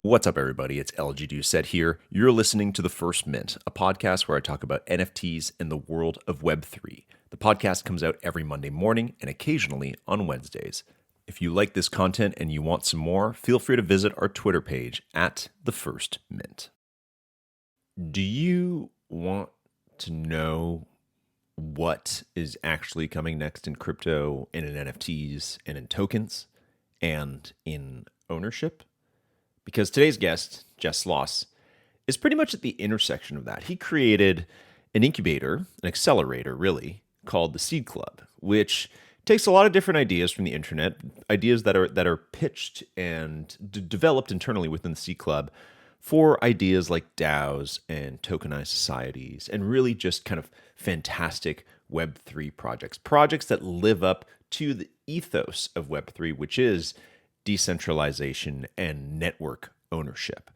What's up, everybody? It's LG Doucette here. You're listening to The First Mint, a podcast where I talk about NFTs and the world of Web3. The podcast comes out every Monday morning and occasionally on Wednesdays. If you like this content and you want some more, feel free to visit our Twitter page at The First Mint. Do you want to know what is actually coming next in crypto and in NFTs and in tokens and in ownership? Because today's guest, Jess Sloss, is pretty much at the intersection of that. He created an incubator, an accelerator really, called the Seed Club, which takes a lot of different ideas from the internet, ideas that are pitched and developed internally within the Seed Club for ideas like DAOs and tokenized societies, and really just kind of fantastic Web3 projects that live up to the ethos of Web3, which is decentralization and network ownership.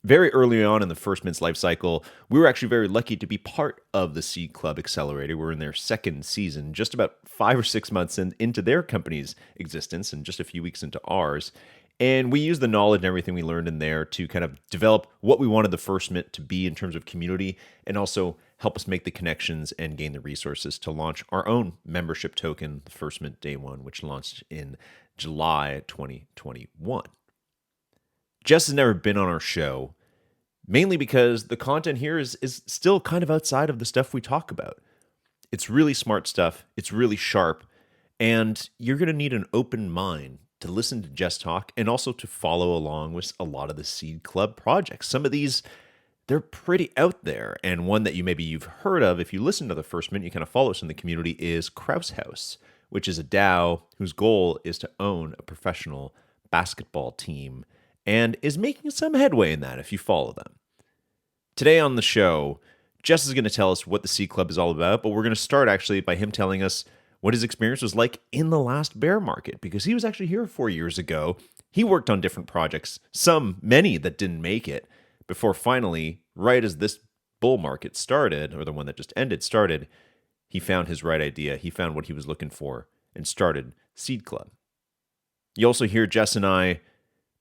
Very early on in the First Mint's life cycle, we were actually very lucky to be part of the Seed Club Accelerator. We're in their second season, just about 5 or 6 months into their company's existence and just a few weeks into ours. And we used the knowledge and everything we learned in there to kind of develop what we wanted the First Mint to be in terms of community, and also help us make the connections and gain the resources to launch our own membership token, the First Mint Day 1, which launched in July 2021. Jess has never been on our show, mainly because the content here is still kind of outside of the stuff we talk about. It's really smart stuff, it's really sharp, and you're going to need an open mind to listen to Jess talk and also to follow along with a lot of the Seed Club projects. Some of these, they're pretty out there, and one that you've heard of if you listen to the First Mint, you kind of follow us in the community, is Krause House, which is a DAO whose goal is to own a professional basketball team and is making some headway in that if you follow them. Today on the show, Jess is going to tell us what the Seed Club is all about, but we're going to start actually by him telling us what his experience was like in the last bear market, because he was actually here 4 years ago. He worked on different projects, many that didn't make it, before finally, right as this bull market started, or the one that just ended started, he found his right idea. He found what he was looking for and started Seed Club. You also hear Jess and I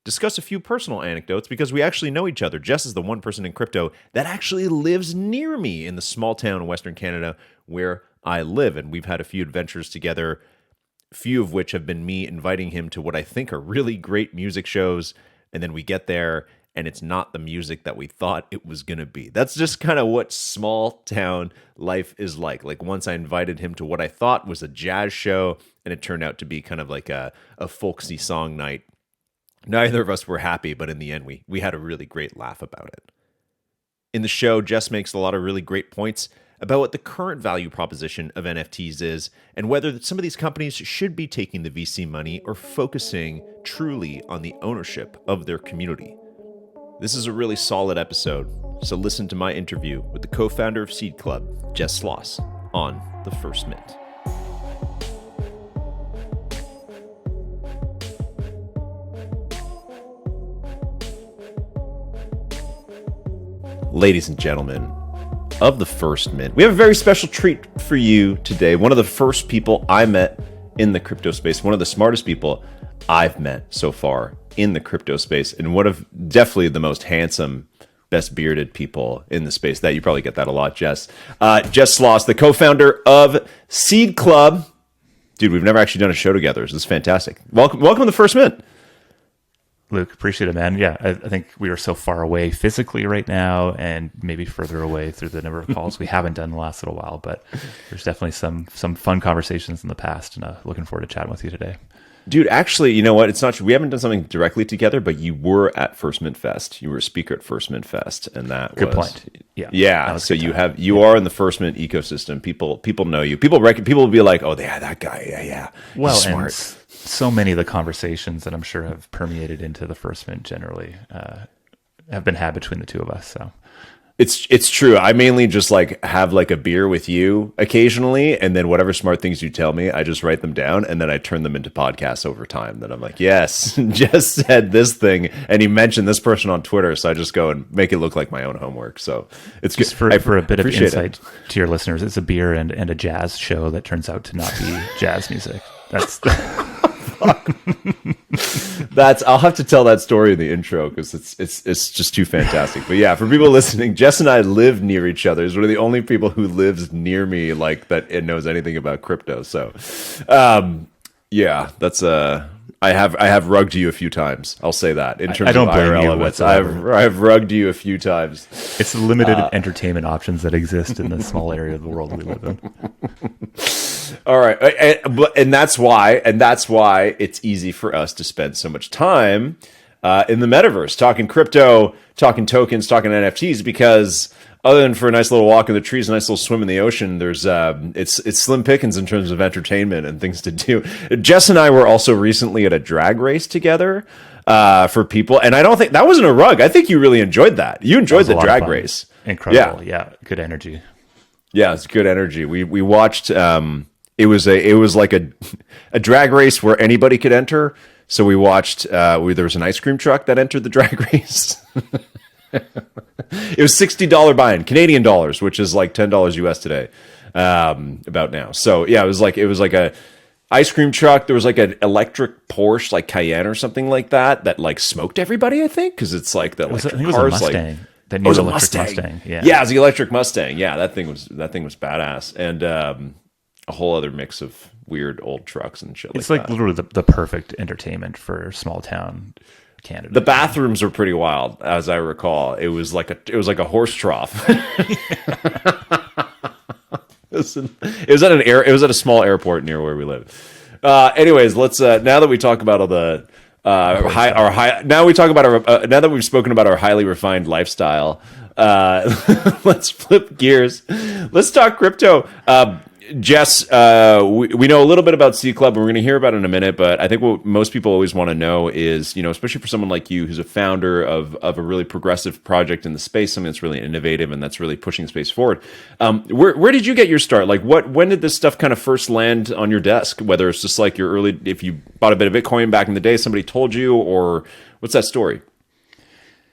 discuss a few personal anecdotes because we actually know each other. Jess is the one person in crypto that actually lives near me in the small town in Western Canada where I live. And we've had a few adventures together, few of which have been me inviting him to what I think are really great music shows. And then we get there and it's not the music that we thought it was going to be. That's just kind of what small town life is like. Like once I invited him to what I thought was a jazz show, and it turned out to be kind of like a folksy song night. Neither of us were happy, but in the end, we had a really great laugh about it. In the show, Jess makes a lot of really great points about what the current value proposition of NFTs is, and whether some of these companies should be taking the VC money or focusing truly on the ownership of their community. This is a really solid episode, so listen to my interview with the co-founder of Seed Club, Jess Sloss, on The First Mint. Ladies and gentlemen of The First Mint, we have a very special treat for you today. One of the first people I met in the crypto space, one of the smartest people I've met so far in the crypto space, and one of definitely the most handsome, best bearded people in the space. That you probably get that a lot, Jess. Jess Sloss, the co-founder of Seed Club. Dude, we've never actually done a show together. This is fantastic. Welcome to The First Mint. Luke, appreciate it, man. Yeah, I think we are so far away physically right now, and maybe further away through the number of calls we haven't done in the last little while. But there's definitely some fun conversations in the past, and looking forward to chatting with you today. Dude, actually, you know what? It's not true. We haven't done something directly together, but you were at First Mint Fest. You were a speaker at First Mint Fest, and that good was point. Yeah. Yeah. So you are in the First Mint ecosystem. People know you. People will be like, oh, yeah, that guy. Yeah. Well, he's smart. And so many of the conversations that I'm sure have permeated into the First Mint generally have been had between the two of us. So It's true. I mainly just have a beer with you occasionally, and then whatever smart things you tell me, I just write them down, and then I turn them into podcasts over time. Then I'm like, yes, Jess said this thing, and he mentioned this person on Twitter, so I just go and make it look like my own homework. So it's just good. For a bit of insight to your listeners, it's a beer and a jazz show that turns out to not be jazz music. That's I'll have to tell that story in the intro because it's just too fantastic. But yeah, for people listening, Jess and I live near each other. He's one of the only people who lives near me like that and knows anything about crypto. So, yeah, that's I have rugged you a few times. I'll say that in terms I don't of blame IRL you events. whatsoever. I've rugged you a few times. It's the limited entertainment options that exist in the small area of the world we live in. All right, and that's why it's easy for us to spend so much time in the metaverse, talking crypto, talking tokens, talking NFTs, because other than for a nice little walk in the trees, a nice little swim in the ocean, there's it's slim pickings in terms of entertainment and things to do. Jess and I were also recently at a drag race together for people, and I don't think that wasn't a rug. I think you really enjoyed that. You enjoyed the drag race. Incredible, yeah, good energy. Yeah, it's good energy. We watched. It was like a drag race where anybody could enter. So we watched. There was an ice cream truck that entered the drag race. It was $60 buy-in, Canadian dollars, which is like $10 US today, about now. So yeah, it was like a ice cream truck. There was like an electric Porsche, like Cayenne or something like that like smoked everybody. I think because it's like the electric I think it was cars, a Mustang. like That new electric Mustang. Yeah, it was the electric Mustang. Yeah, that thing was badass, and a whole other mix of weird old trucks and shit. It's like like that. literally the perfect entertainment for small town Canada. The bathrooms are pretty wild, as I recall. It was like a horse trough. It was at a small airport near where we live. Anyways, let's now that we talk about all the now that we've spoken about our highly refined lifestyle, let's flip gears. Let's talk crypto. Jess, we know a little bit about C Club, and we're going to hear about it in a minute, but I think what most people always want to know is, especially for someone like you who's a founder of a really progressive project in the space, something that's really innovative and that's really pushing the space forward. Where did you get your start? Like, when did this stuff kind of first land on your desk? Whether it's just like if you bought a bit of Bitcoin back in the day, somebody told you, or what's that story?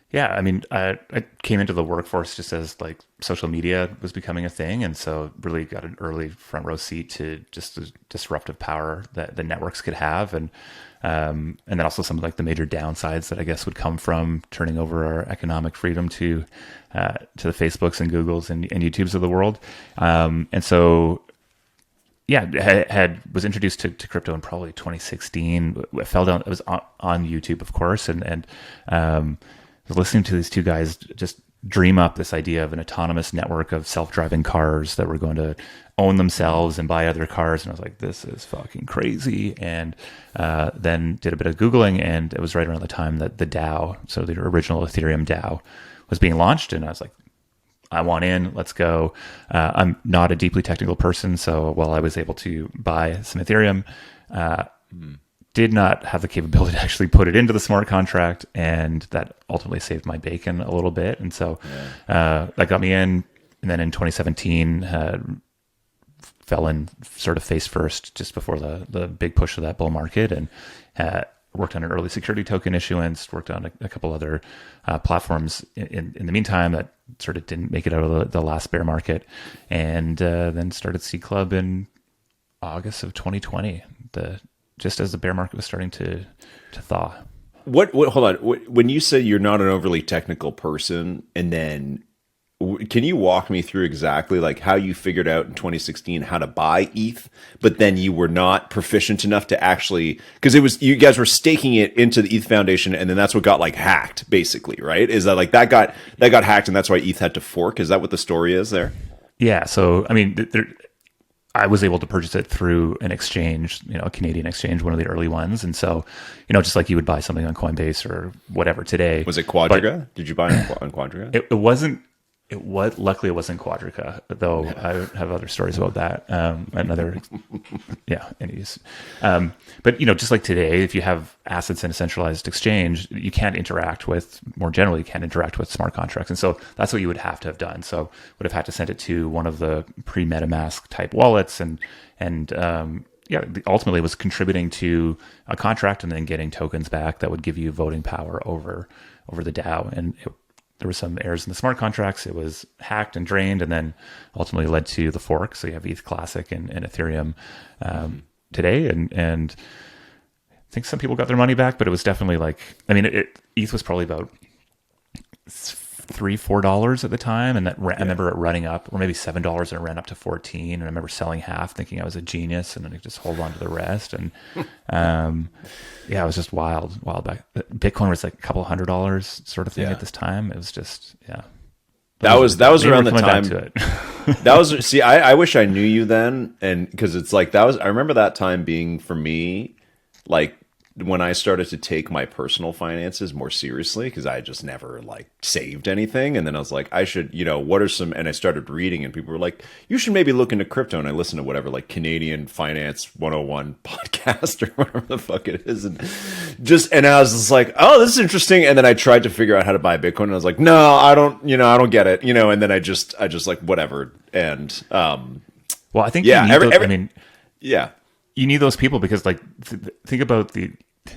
Yeah, I mean, I came into the workforce just as like social media was becoming a thing, and so really got an early front row seat to just the disruptive power that the networks could have, and then also some of like the major downsides that I guess would come from turning over our economic freedom to the Facebooks and Googles and YouTubes of the world, and so. Yeah, was introduced to crypto in probably 2016. I fell down. It was on YouTube, of course, and listening to these two guys just dream up this idea of an autonomous network of self-driving cars that were going to own themselves and buy other cars. And I was like, this is fucking crazy. And then did a bit of Googling, and it was right around the time that the DAO, so the original Ethereum DAO, was being launched. And I was like, I want in, let's go. I'm not a deeply technical person, so while I was able to buy some Ethereum, did not have the capability to actually put it into the smart contract, and that ultimately saved my bacon a little bit. And so that got me in. And then in 2017, fell in sort of face first just before the big push of that bull market, and worked on an early security token issuance, worked on a couple other platforms in the meantime that sort of didn't make it out of the last bear market, and then started C Club in August of 2020, just as the bear market was starting to thaw. What hold on. When you say you're not an overly technical person, and then can you walk me through exactly like how you figured out in 2016 how to buy ETH, but then you were not proficient enough to actually, because it was, you guys were staking it into the ETH Foundation, and then that's what got like hacked, basically, right? Is that like that got hacked, and that's why ETH had to fork? Is that what the story is there? Yeah. So I mean, I was able to purchase it through an exchange, a Canadian exchange, one of the early ones. And so, just like you would buy something on Coinbase or whatever today. Was it Quadriga? Did you buy on Quadriga? It wasn't. Luckily, it wasn't Quadriga, though. I have other stories about that. Anyways. But just like today, if you have assets in a centralized exchange, you can't interact with smart contracts, and so that's what you would have to have done. So would have had to send it to one of the pre-MetaMask type wallets, and ultimately was contributing to a contract and then getting tokens back that would give you voting power over the DAO. And there were some errors in the smart contracts. It was hacked and drained, and then ultimately led to the fork. So you have ETH Classic and Ethereum today, and think some people got their money back, but it was definitely like, I mean, ETH was probably about $3-4 at the time, and I remember it running up, or maybe $7, and it ran up to 14. And I remember selling half, thinking I was a genius, and then I just hold on to the rest. And yeah, it was just wild back. Bitcoin was like a couple $100 sort of thing at this time. It was just That was around the time. To it. That was see. I wish I knew you then, and because it's like that was. I remember that time being for me, like when I started to take my personal finances more seriously, because I just never like saved anything, and then I was like, I should, what are some? And I started reading, and people were like, you should maybe look into crypto. And I listened to whatever like Canadian Finance 101 podcast or whatever the fuck it is, and I was just like, oh, this is interesting. And then I tried to figure out how to buy Bitcoin, and I was like, no, I don't get it, And then I just like whatever, and well, I think yeah, you need those people because like think about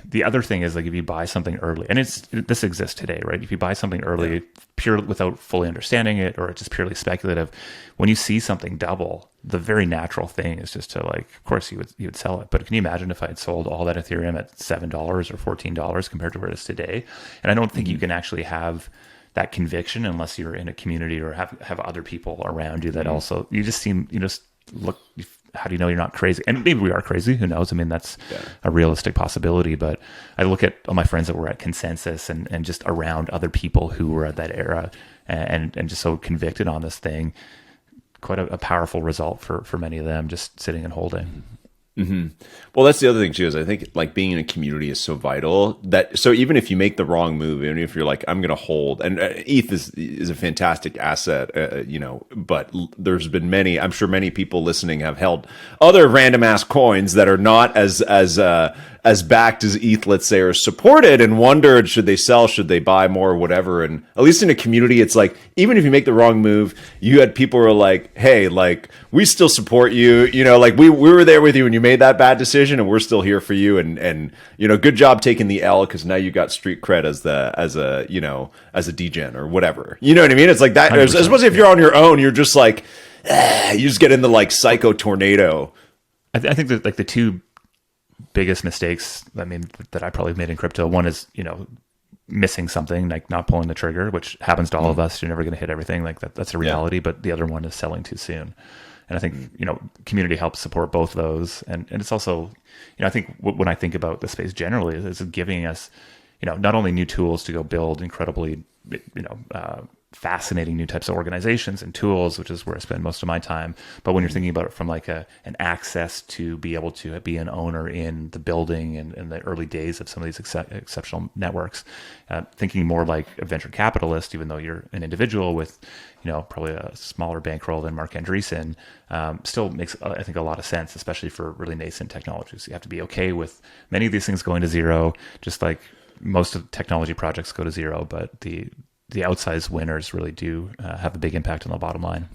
the other thing is like if you buy something early, and this exists today, right? If you buy something early, pure without fully understanding it, or it's just purely speculative, when you see something double, the very natural thing is just to like, of course you would sell it. But can you imagine if I had sold all that Ethereum at $7 or $14 compared to where it is today? And I don't think you can actually have that conviction unless you're in a community or have other people around you that also you just look. How do you know you're not crazy? And maybe we are crazy. Who knows? I mean, that's a realistic possibility. But I look at all my friends that were at Consensus and just around other people who were at that era and just so convicted on this thing. Quite a powerful result for many of them just sitting and holding. Mm-hmm. Well, that's the other thing too, is I think like being in a community is so vital so even if you make the wrong move, even if you're like, I'm going to hold, and ETH is a fantastic asset, but there's been I'm sure many people listening have held other random ass coins that are not as backed as ETH, let's say, or supported, and wondered, should they sell, should they buy more, whatever. And at least in a community, it's like, even if you make the wrong move, you had people who are like, hey, like, we still support you, like we were there with you when you made that bad decision, and we're still here for you. And good job taking the L, because now you got street cred as a degen or whatever. You know what I mean? It's like that. I suppose if you're on your own, you're just like, you just get in the like psycho tornado. I think that like the two biggest mistakes, that I probably made in crypto, one is, missing something, like not pulling the trigger, which happens to all of us. You're never going to hit everything, like that's a reality. Yeah. But the other one is selling too soon. And I think, community helps support both those. And it's also, I think when I think about the space generally, is giving us, not only new tools to go build incredibly, fascinating new types of organizations and tools, which is where I spend most of my time. But when you're thinking about it from like an access to be able to be an owner in the building and in the early days of some of these exceptional networks, thinking more like a venture capitalist, even though you're an individual with, probably a smaller bankroll than Mark Andreessen, still makes, I think, a lot of sense, especially for really nascent technologies. You have to be okay with many of these things going to zero, just like most of the technology projects go to zero, but the outsized winners really do have a big impact on the bottom line.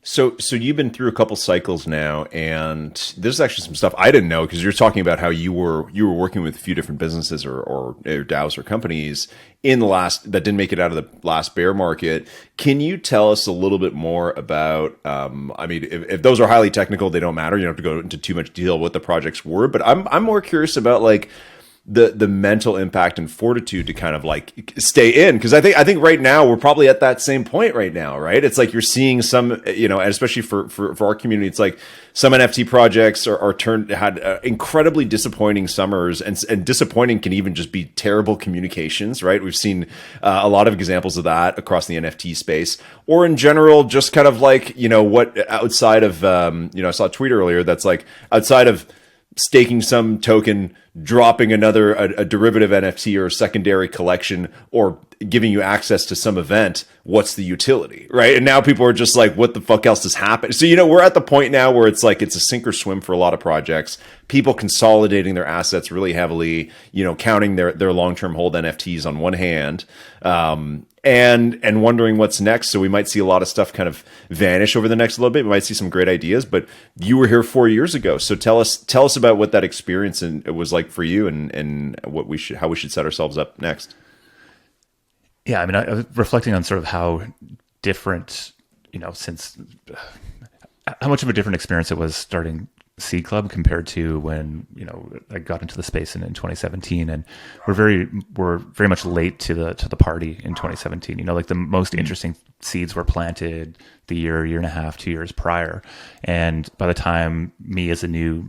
So you've been through a couple cycles now, and there's actually some stuff I didn't know, because you're talking about how you were working with a few different businesses or DAOs or companies in the last that didn't make it out of the last bear market. Can you tell us a little bit more about? If those are highly technical, they don't matter. You don't have to go into too much detail what the projects were, but I'm more curious about like the mental impact and fortitude to kind of like stay in, because I think right now we're probably at that same point right now, right? It's like you're seeing some, and especially for our community, it's like some NFT projects had incredibly disappointing summers, and disappointing can even just be terrible communications, right? We've seen a lot of examples of that across the NFT space, or in general, just kind of like, what outside of, I saw a tweet earlier that's like, outside of staking some token, dropping a derivative NFT or a secondary collection, or giving you access to some event, what's the utility, right? And now people are just like, what the fuck else has happened? So, we're at the point now where it's like, it's a sink or swim for a lot of projects, people consolidating their assets really heavily, counting their long-term hold NFTs on one hand, and wondering what's next. So we might see a lot of stuff kind of vanish over the next little bit. We might see some great ideas, but you were here 4 years ago. So tell us about what that experience and it was like for you, and how we should set ourselves up next. Yeah. I was reflecting on sort of how different, since how much of a different experience it was starting C Club compared to when I got into the space in 2017, and we're very much late to the party in 2017. Like the most interesting seeds were planted the year and a half, 2 years prior, and by the time me as a new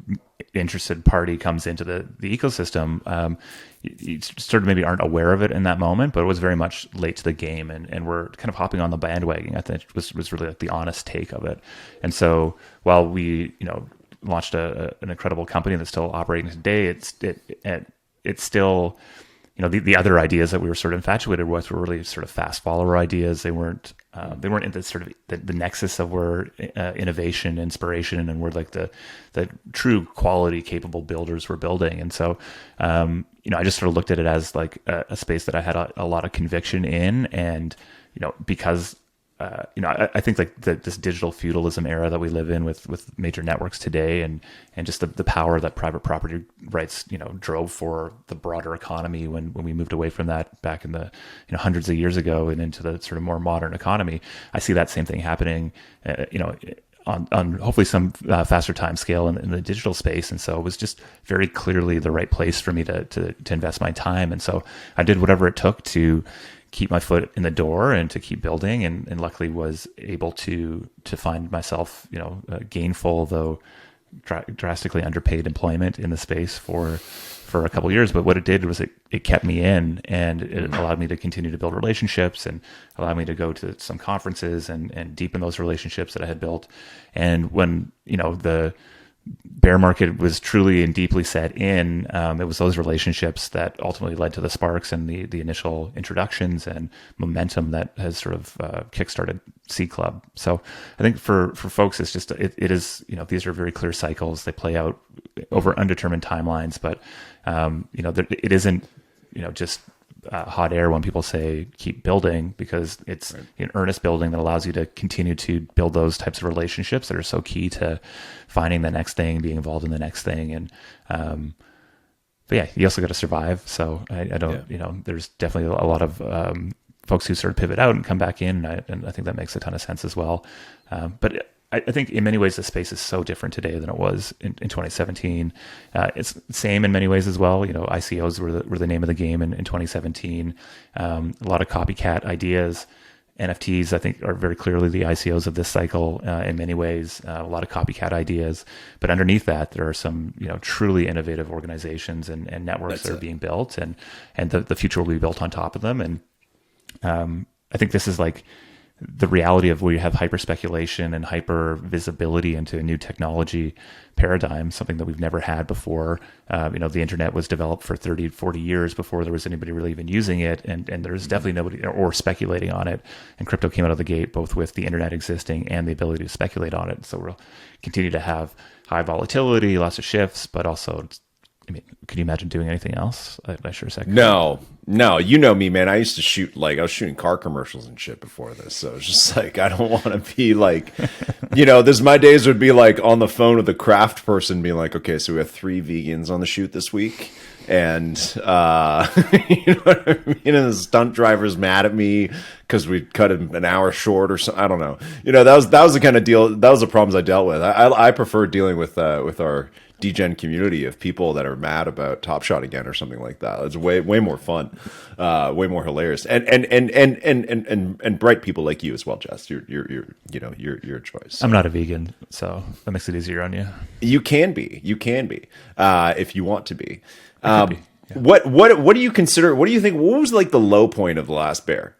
interested party comes into the ecosystem, you sort of maybe aren't aware of it in that moment, but it was very much late to the game, and we're kind of hopping on the bandwagon. I think was really like the honest take of it. And so while we launched an incredible company that's still operating today, it's still the other ideas that we were sort of infatuated with were really sort of fast follower ideas. They weren't in the sort of the nexus of where innovation, inspiration, and where like the true quality capable builders were building. And so I just sort of looked at it as like a space that I had a lot of conviction in, and because I think like this digital feudalism era that we live in with major networks today, and just the power that private property rights drove for the broader economy when we moved away from that back in the hundreds of years ago and into the sort of more modern economy. I see that same thing happening on hopefully some faster time scale in the digital space. And so it was just very clearly the right place for me to invest my time. And so I did whatever it took to keep my foot in the door and to keep building, and luckily was able to find myself gainful, though drastically underpaid employment in the space for a couple of years. But what it did was it kept me in, and it allowed me to continue to build relationships, and allowed me to go to some conferences and deepen those relationships that I had built. And when the bear market was truly and deeply set in, it was those relationships that ultimately led to the sparks and the initial introductions and momentum that has sort of kickstarted C Club. So I think for folks, it's just it is these are very clear cycles. They play out over undetermined timelines, but it isn't just hot air when people say keep building, because it's an earnest building that allows you to continue to build those types of relationships that are so key to finding the next thing, being involved in the next thing. And but yeah, you also got to survive. So I don't there's definitely a lot of folks who sort of pivot out and come back in, and I think that makes a ton of sense as well. But I think in many ways the space is so different today than it was in 2017. It's the same in many ways as well. ICOs were the name of the game in 2017. A lot of copycat ideas. NFTs, I think, are very clearly the ICOs of this cycle in many ways. A lot of copycat ideas, but underneath that, there are some truly innovative organizations and networks that are being built, and the future will be built on top of them. And I think this is like the reality of where you have hyper speculation and hyper visibility into a new technology paradigm, something that we've never had before. The internet was developed for 30, 40 years before there was anybody really even using it. And there's definitely nobody or speculating on it. And crypto came out of the gate, both with the internet existing and the ability to speculate on it. So we'll continue to have high volatility, lots of shifts, but also, could you imagine doing anything else? I sure as heck. No, you know me, man. I used to shoot, I was shooting car commercials and shit before this. So it's just like, I don't want to be like, my days would be like on the phone with a craft person being like, okay, so we have 3 vegans on the shoot this week. And, you know what I mean? And the stunt driver's mad at me because we cut him an hour short or something. I don't know. That was the kind of deal. That was the problems I dealt with. I prefer dealing with our degen community of people that are mad about Top Shot again or something like that. It's way more fun, way more hilarious, and bright people like you as well, Jess. You're a choice. I'm not a vegan, so that makes it easier on you. You can be if you want to be. Yeah. What do you consider? What do you think? What was like the low point of the last bear?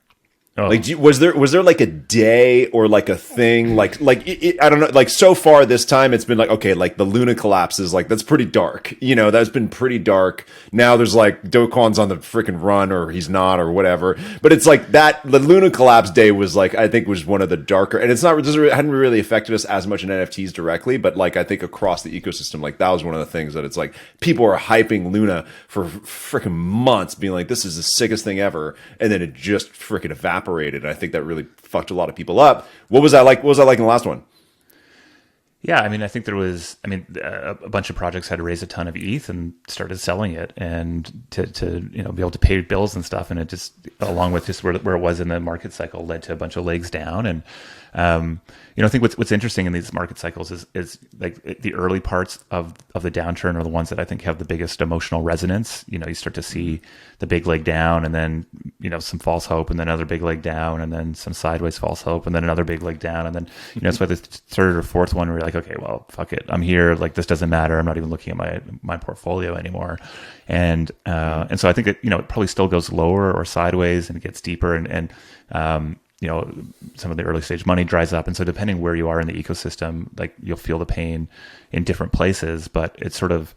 Oh. Was there like a day or like a thing I don't know, like so far this time it's been like, okay, like the Luna collapses, like that's pretty dark, that's been pretty dark. Now there's like Do Kwon's on the freaking run, or he's not, or whatever, but it's like that the Luna collapse day was like, I think was one of the darker, and it hadn't really affected us as much in NFTs directly, but like I think across the ecosystem, like that was one of the things that it's like people are hyping Luna for freaking months, being like, this is the sickest thing ever, and then it just freaking evaporated. I think that really fucked a lot of people up. What was I like in the last one? Yeah, I mean, I think there was, I mean, a bunch of projects had to raise a ton of ETH and started selling it, and to be able to pay bills and stuff, and it just, along with just where it was in the market cycle, led to a bunch of legs down. And I think what's interesting in these market cycles is like the early parts of the downturn are the ones that I think have the biggest emotional resonance. You start to see the big leg down, and then some false hope, and then another big leg down, and then some sideways false hope, and then another big leg down, and then it's by the third or fourth one where you're like, okay, well, fuck it, I'm here. Like, this doesn't matter. I'm not even looking at my portfolio anymore. And so I think it probably still goes lower or sideways, and it gets deeper, and some of the early stage money dries up. And so depending where you are in the ecosystem, like, you'll feel the pain in different places, but it's sort of,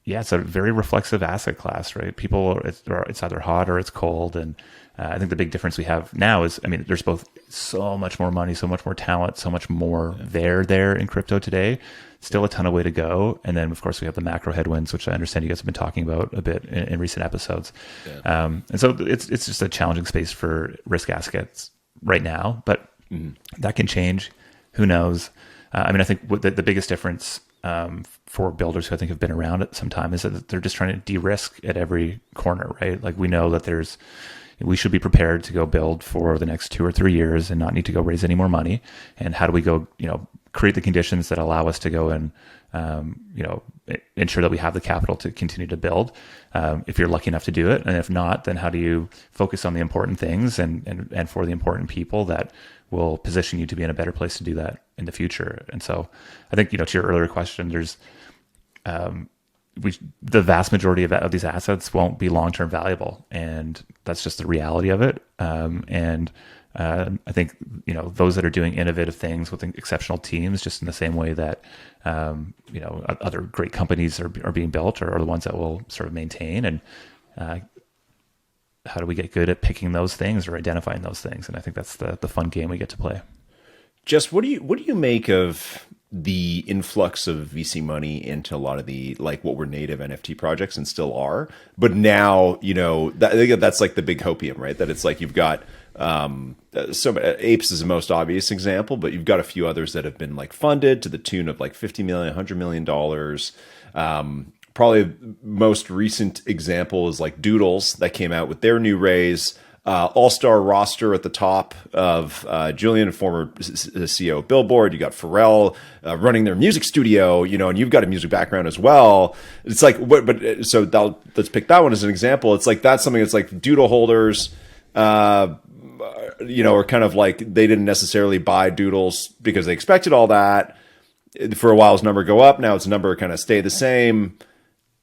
it's a very reflexive asset class, right? It's either hot or it's cold. And I think the big difference we have now is, I mean, there's both so much more money, so much more talent, so much more there in crypto today. Still a ton of way to go. And then, of course, we have the macro headwinds, which I understand you guys have been talking about a bit in recent episodes. Yeah. And so it's just a challenging space for risk assets right now, but that can change. Who knows? I mean, I think the biggest difference for builders who I think have been around at some time is that they're just trying to de-risk at every corner, right? Like, we know that we should be prepared to go build for the next 2 or 3 years and not need to go raise any more money. And how do we go, create the conditions that allow us to go and, ensure that we have the capital to continue to build, if you're lucky enough to do it. And if not, then how do you focus on the important things and for the important people that will position you to be in a better place to do that in the future? And so I think, to your earlier question, there's, the vast majority of these assets won't be long-term valuable, and that's just the reality of it. I think those that are doing innovative things with exceptional teams, just in the same way that other great companies are being built, are the ones that will sort of maintain. And how do we get good at picking those things or identifying those things? And I think that's the fun game we get to play. Jess, what do you make of the influx of VC money into a lot of the, like, what were native NFT projects and still are, but now, I think that's like the big hopium, right? That it's like you've got Apes is the most obvious example, but you've got a few others that have been like funded to the tune of like 50 million, $100 million. Probably most recent example is like Doodles that came out with their new raise. All-star roster at the top of Julian, former CEO of Billboard. You got Pharrell running their music studio, and you've got a music background as well. It's like, let's pick that one as an example. It's like, that's something that's like Doodle holders, are kind of like, they didn't necessarily buy Doodles because they expected all that. For a while, his number go up. Now its number kind of stay the same.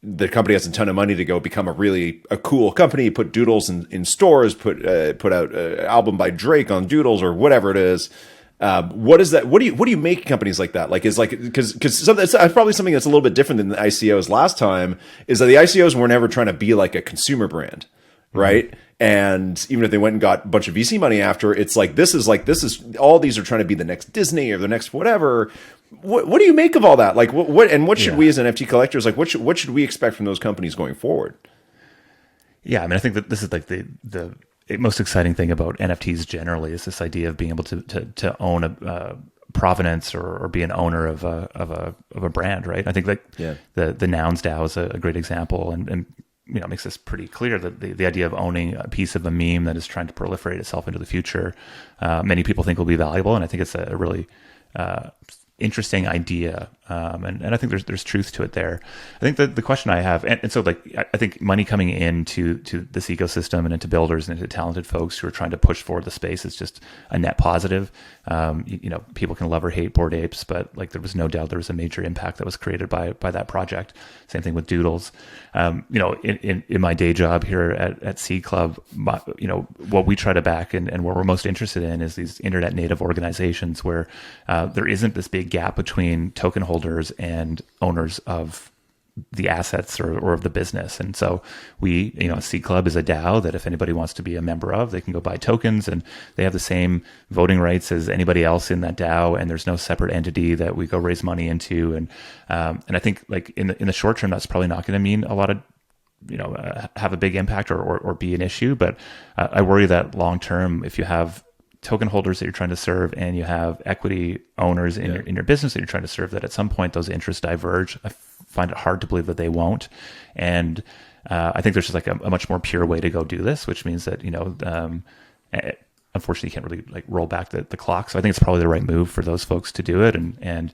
The company has a ton of money to go become a cool company, put Doodles in stores, put out an album by Drake on Doodles or whatever it is. What is that? What do you make companies like that? Like, because it's probably something that's a little bit different than the ICOs last time, is that the ICOs were never trying to be like a consumer brand, right? Mm-hmm. And even if they went and got a bunch of VC money after, it's like, this is all these are trying to be the next Disney or the next whatever. What do you make of all that? Like, what should we as NFT collectors, like, what should we expect from those companies going forward? Yeah, I mean, I think that this is like the most exciting thing about NFTs generally is this idea of being able to own a provenance or be an owner of a brand, right? I think like the Nouns DAO is a great example, and makes this pretty clear that the idea of owning a piece of a meme that is trying to proliferate itself into the future, many people think will be valuable, and I think it's a really interesting idea, and I think there's truth to it there. I think that the question I have, and so like I think money coming into this ecosystem and into builders and into talented folks who are trying to push forward the space is just a net positive. People can love or hate Bored Apes, but like there was no doubt there was a major impact that was created by that project. Same thing with Doodles. In my day job here at C Club, what we try to back and what we're most interested in is these internet native organizations where there isn't this big gap between token holders and owners of the assets or of the business. And so we, C Club is a DAO that if anybody wants to be a member of, they can go buy tokens, and they have the same voting rights as anybody else in that DAO. And there's no separate entity that we go raise money into. And I think like in the short term, that's probably not going to mean a lot of, have a big impact or be an issue. But I worry that long term, if you have token holders that you're trying to serve, and you have equity owners in your business that you're trying to serve, that at some point those interests diverge. I find it hard to believe that they won't. And I think there's just like a much more pure way to go do this, which means that, unfortunately, you can't really like roll back the clock. So I think it's probably the right move for those folks to do it. And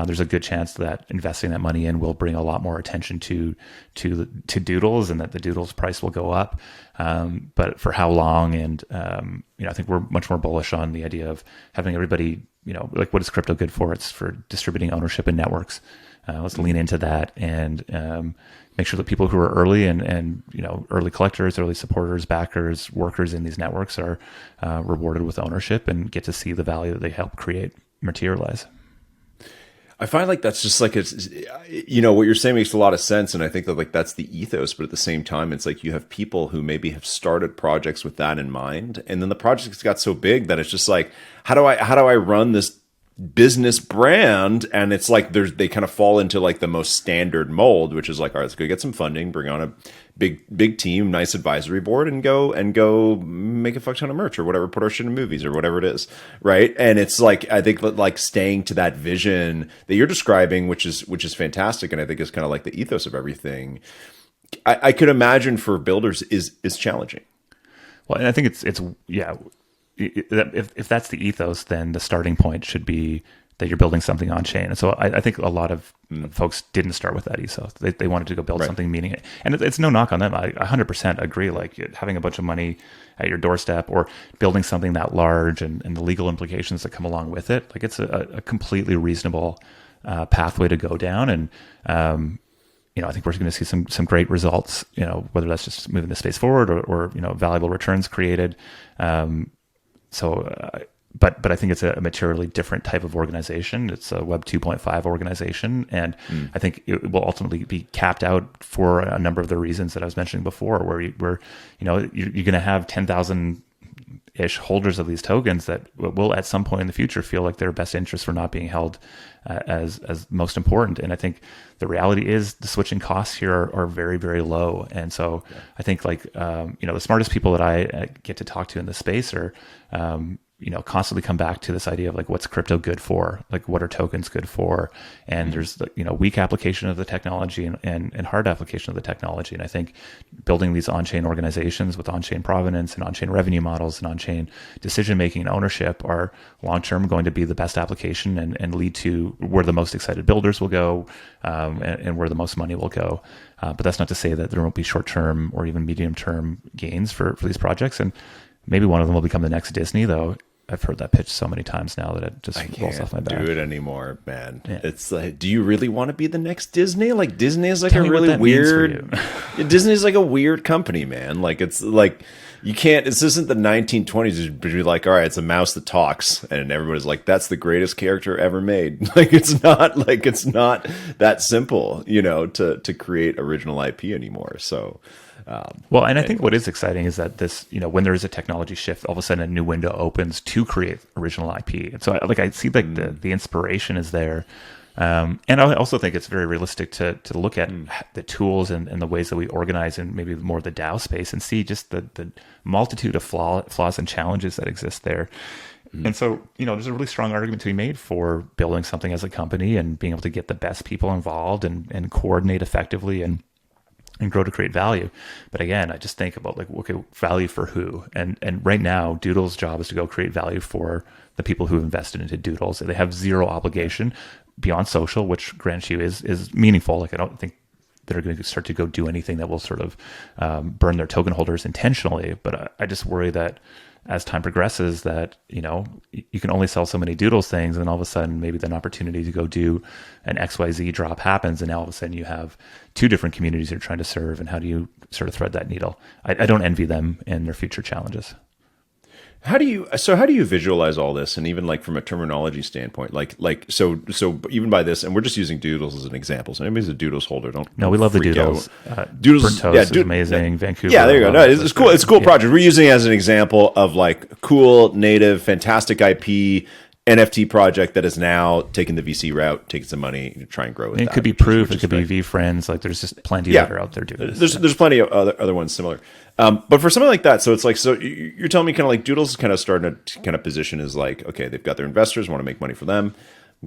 there's a good chance that investing that money in will bring a lot more attention to Doodles, and that the Doodles price will go up. But for how long? And, I think we're much more bullish on the idea of having everybody, like, what is crypto good for? It's for distributing ownership in networks. Let's lean into that and make sure that people who are early and early collectors, early supporters, backers, workers in these networks are rewarded with ownership and get to see the value that they help create materialize. I find like that's just like it's, what you're saying makes a lot of sense, and I think that like that's the ethos. But at the same time, it's like you have people who maybe have started projects with that in mind, and then the projects got so big that it's just like, how do I run this business brand? And it's like they kind of fall into like the most standard mold, which is like, all right, let's go get some funding, bring on a big team, nice advisory board, and go make a fuck ton of merch or whatever, put our shit in movies or whatever it is, right? And it's like, I think like staying to that vision that you're describing, which is fantastic, and I think is kind of like the ethos of everything. I could imagine for builders is challenging. Well, and I think it's if that's the ethos, then the starting point should be that you're building something on chain. And so I think a lot of folks didn't start with that ethos. They wanted to go build something meaning, and it's no knock on them. I 100% agree. Like having a bunch of money at your doorstep or building something that large and the legal implications that come along with it, like it's a completely reasonable pathway to go down. And I think we're going to see some great results. Whether that's just moving the space forward or valuable returns created. But I think it's a materially different type of organization. It's a Web 2.5 organization. And I think it will ultimately be capped out for a number of the reasons that I was mentioning before, where you're going to have 10,000-ish holders of these tokens that will at some point in the future feel like their best interests were not being held as most important. And I think the reality is the switching costs here are very, very low. And so I think like, the smartest people that I get to talk to in the space are, constantly come back to this idea of like, what's crypto good for? Like, what are tokens good for? And there's the, weak application of the technology and hard application of the technology. And I think building these on-chain organizations with on-chain provenance and on-chain revenue models and on-chain decision-making and ownership are long-term going to be the best application and lead to where the most excited builders will go, and where the most money will go. But that's not to say that there won't be short-term or even medium-term gains for these projects. And maybe one of them will become the next Disney, though. I've heard that pitch so many times now that it just rolls off my back. I can't do it anymore, man. Yeah. It's like, do you really want to be the next Disney? Like, Disney is like a really weird... Disney is like a weird company, man. Like, it's like, you can't... This isn't the 1920s. It'd be like, all right, it's a mouse that talks. And everybody's like, that's the greatest character ever made. Like, it's not that simple, to create original IP anymore. So... and I think what is exciting is that this, when there is a technology shift, all of a sudden a new window opens to create original IP. And so I see like the inspiration is there. And I also think it's very realistic to look at the tools and the ways that we organize in maybe more the DAO space and see just the multitude of flaws and challenges that exist there. And so, there's a really strong argument to be made for building something as a company and being able to get the best people involved and coordinate effectively and grow to create value. But again, I just think about like, okay, value for who? And right now, Doodle's job is to go create value for the people who have invested into Doodles. They have zero obligation beyond social, which grants you is meaningful. Like, I don't think they're going to start to go do anything that will sort of burn their token holders intentionally. But I just worry that as time progresses that, you can only sell so many Doodles things, and all of a sudden maybe an opportunity to go do an XYZ drop happens, and now all of a sudden you have two different communities you're trying to serve, and how do you sort of thread that needle? I don't envy them and their future challenges. How do you visualize all this, and even like from a terminology standpoint, so even by this, and we're just using Doodles as an example. So anybody's a Doodles holder, we love the Doodles. Doodles, is amazing. Vancouver. Yeah, there you go. No, it's cool. It's a cool project. We're using it as an example of like cool, native, fantastic IP, NFT project that is now taking the VC route, taking some money to try and grow with It that, could be which is- Proof, which it is could be great. VFriends. Like there's just plenty Yeah. that are out there doing this. There's plenty of other ones similar. But for something like that, so it's like, so you're telling me kind of like Doodles is kind of starting to kind of position as like, okay, they've got their investors, want to make money for them,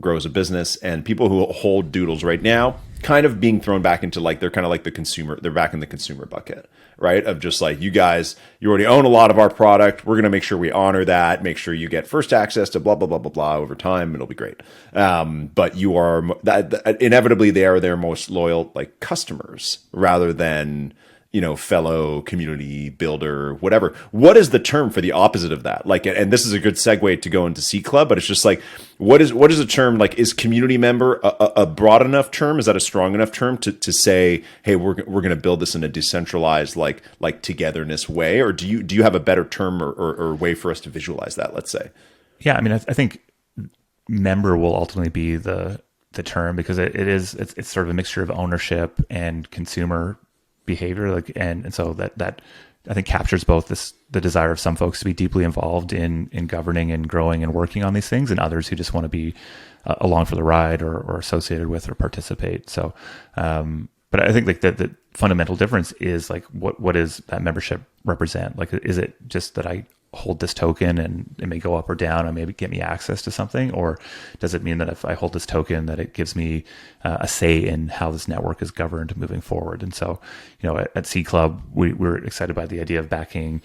grow as a business, and people who hold Doodles right now kind of being thrown back into like, they're kind of like the consumer, they're back in the consumer bucket, right? Of just like, you guys, you already own a lot of our product. We're going to make sure we honor that, make sure you get first access to blah, blah, blah, blah, blah over time. It'll be great. But you are, inevitably, they are their most loyal like customers rather than, fellow community builder, whatever. What is the term for the opposite of that? Like, and this is a good segue to go into C Club, but it's just like, what is the term? Like, is community member a broad enough term? Is that a strong enough term to say, hey, we're going to build this in a decentralized, like togetherness way? Or do you have a better term or way for us to visualize that? Let's say. Yeah. I mean, I think member will ultimately be the term, because it's sort of a mixture of ownership and consumer behavior, like and so that I think captures both the desire of some folks to be deeply involved in governing and growing and working on these things, and others who just want to be along for the ride or associated with or participate. So, but I think like the fundamental difference is like what does that membership represent? Like, is it just that I hold this token and it may go up or down and maybe get me access to something, or does it mean that if I hold this token that it gives me a say in how this network is governed moving forward? And so, at C Club, we're excited by the idea of backing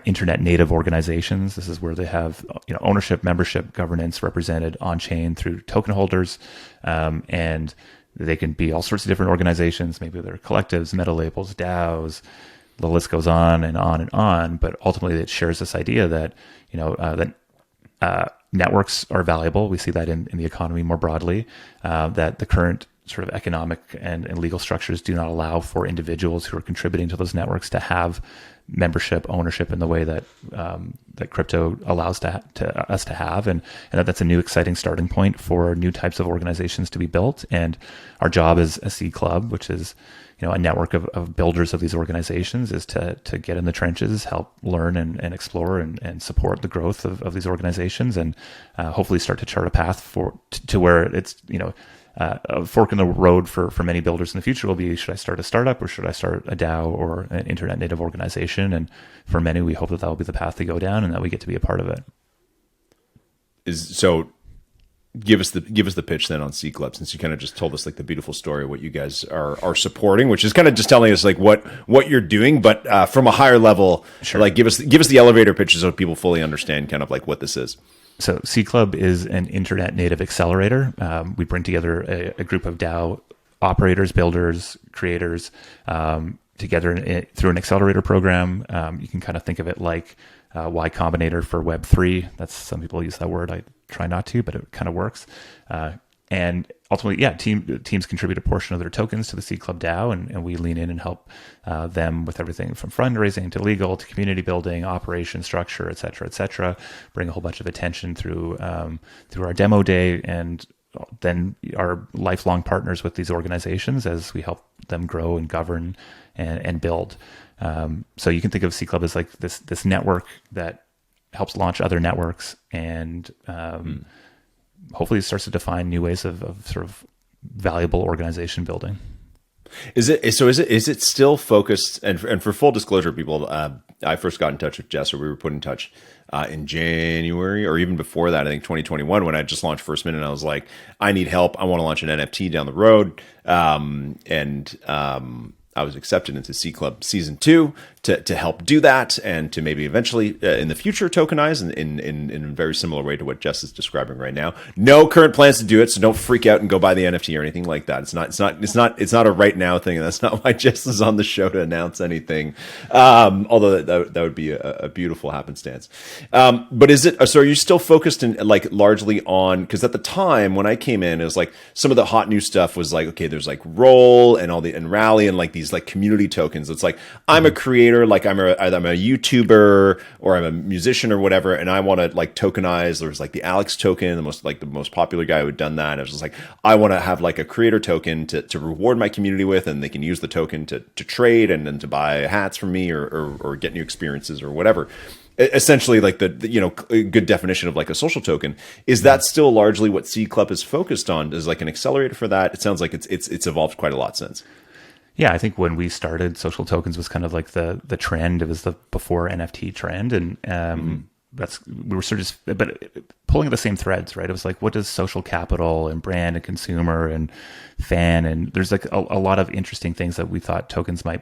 internet native organizations. This is where they have ownership, membership, governance represented on chain through token holders, and they can be all sorts of different organizations. Maybe they're collectives, meta labels, DAOs. The list goes on and on and on, but ultimately it shares this idea that networks are valuable. We see that in the economy more broadly, that the current sort of economic and legal structures do not allow for individuals who are contributing to those networks to have membership ownership in the way that that crypto allows us to have, and that's a new exciting starting point for new types of organizations to be built. And our job as a C Club, which is a network of builders of these organizations, is to get in the trenches, help learn and explore and support the growth of these organizations, and hopefully start to chart a path to where it's a fork in the road for many builders in the future will be, should I start a startup or should I start a DAO or an internet native organization? And for many, we hope that will be the path to go down and that we get to be a part of it. So give us the pitch then on C Club, since you kind of just told us like the beautiful story of what you guys are supporting, which is kind of just telling us like what you're doing, but from a higher level. Sure. Like give us the elevator pitch so people fully understand kind of like what this is. So C Club is an internet native accelerator. We bring together a group of DAO operators, builders, creators together through an accelerator program. You can kind of think of it like Y Combinator for Web3. That's, some people use that word. I try not to, but it kind of works. And ultimately, teams contribute a portion of their tokens to the C Club DAO, and we lean in and help them with everything from fundraising to legal to community building, operation structure, et cetera, bring a whole bunch of attention through our demo day, and then are lifelong partners with these organizations as we help them grow and govern and build. So you can think of C Club as like this network that helps launch other networks, and hopefully it starts to define new ways of sort of valuable organization building. Is it still focused? And for full disclosure, people, I first got in touch with Jess, or we were put in touch in January, or even before that, I think 2021, when I just launched First Minute. And I was like, I need help. I want to launch an NFT down the road, and I was accepted into C Club Season 2 to help do that, and to maybe eventually in the future tokenize in a very similar way to what Jess is describing right now. No current plans to do it, so don't freak out and go buy the NFT or anything like that. It's not a right now thing, and that's not why Jess is on the show to announce anything. Although that would be a beautiful happenstance. But is it? So are you still focused in like largely on? Because at the time when I came in, it was like some of the hot new stuff was like, okay, there's like Roll and and Rally and like these like community tokens. It's like, I'm a creator, like I'm a YouTuber or I'm a musician or whatever, and I want to like tokenize. There was like the Alex token, the most popular guy who had done that. And I was just like, I want to have like a creator token to reward my community with, and they can use the token to trade and then to buy hats from me or get new experiences or whatever. essentially like good definition of like a social token. Is that still largely what Seed Club is focused on? Is like an accelerator for that? It sounds like it's evolved quite a lot since. Yeah, I think when we started, social tokens was kind of like the trend. It was the before NFT trend, and we were sort of but pulling the same threads, right? It was like, what does social capital and brand and consumer and fan, and there's like a lot of interesting things that we thought tokens might,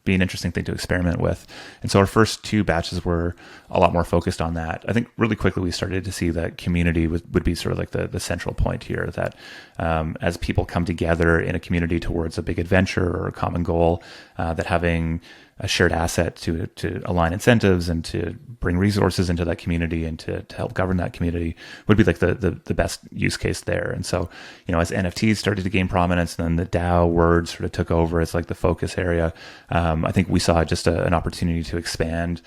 be an interesting thing to experiment with. And so our first two batches were a lot more focused on that. I think really quickly we started to see that community would be sort of like the central point here, that as people come together in a community towards a big adventure or a common goal, that having a shared asset to align incentives and to bring resources into that community and to help govern that community would be like the best use case there. And so, as NFTs started to gain prominence, and then the DAO word sort of took over as like the focus area, I think we saw just an opportunity to expand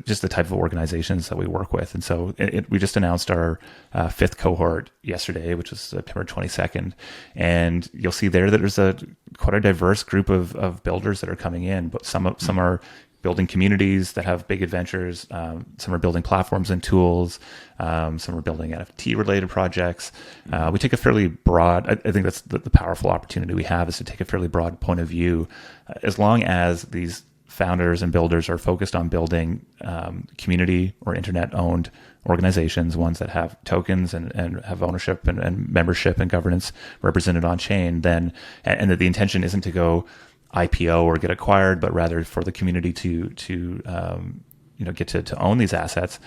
just the type of organizations that we work with. And so we just announced our fifth cohort yesterday, which was September 22nd. And you'll see there that there's quite a diverse group of builders that are coming in, but some are building communities that have big adventures. Some are building platforms and tools. Some are building NFT related projects. We take a fairly broad, I think that's the powerful opportunity we have, is to take a fairly broad point of view, as long as these founders and builders are focused on building community or internet-owned organizations, ones that have tokens and have ownership and membership and governance represented on chain, and that the intention isn't to go IPO or get acquired, but rather for the community to get to own these assets.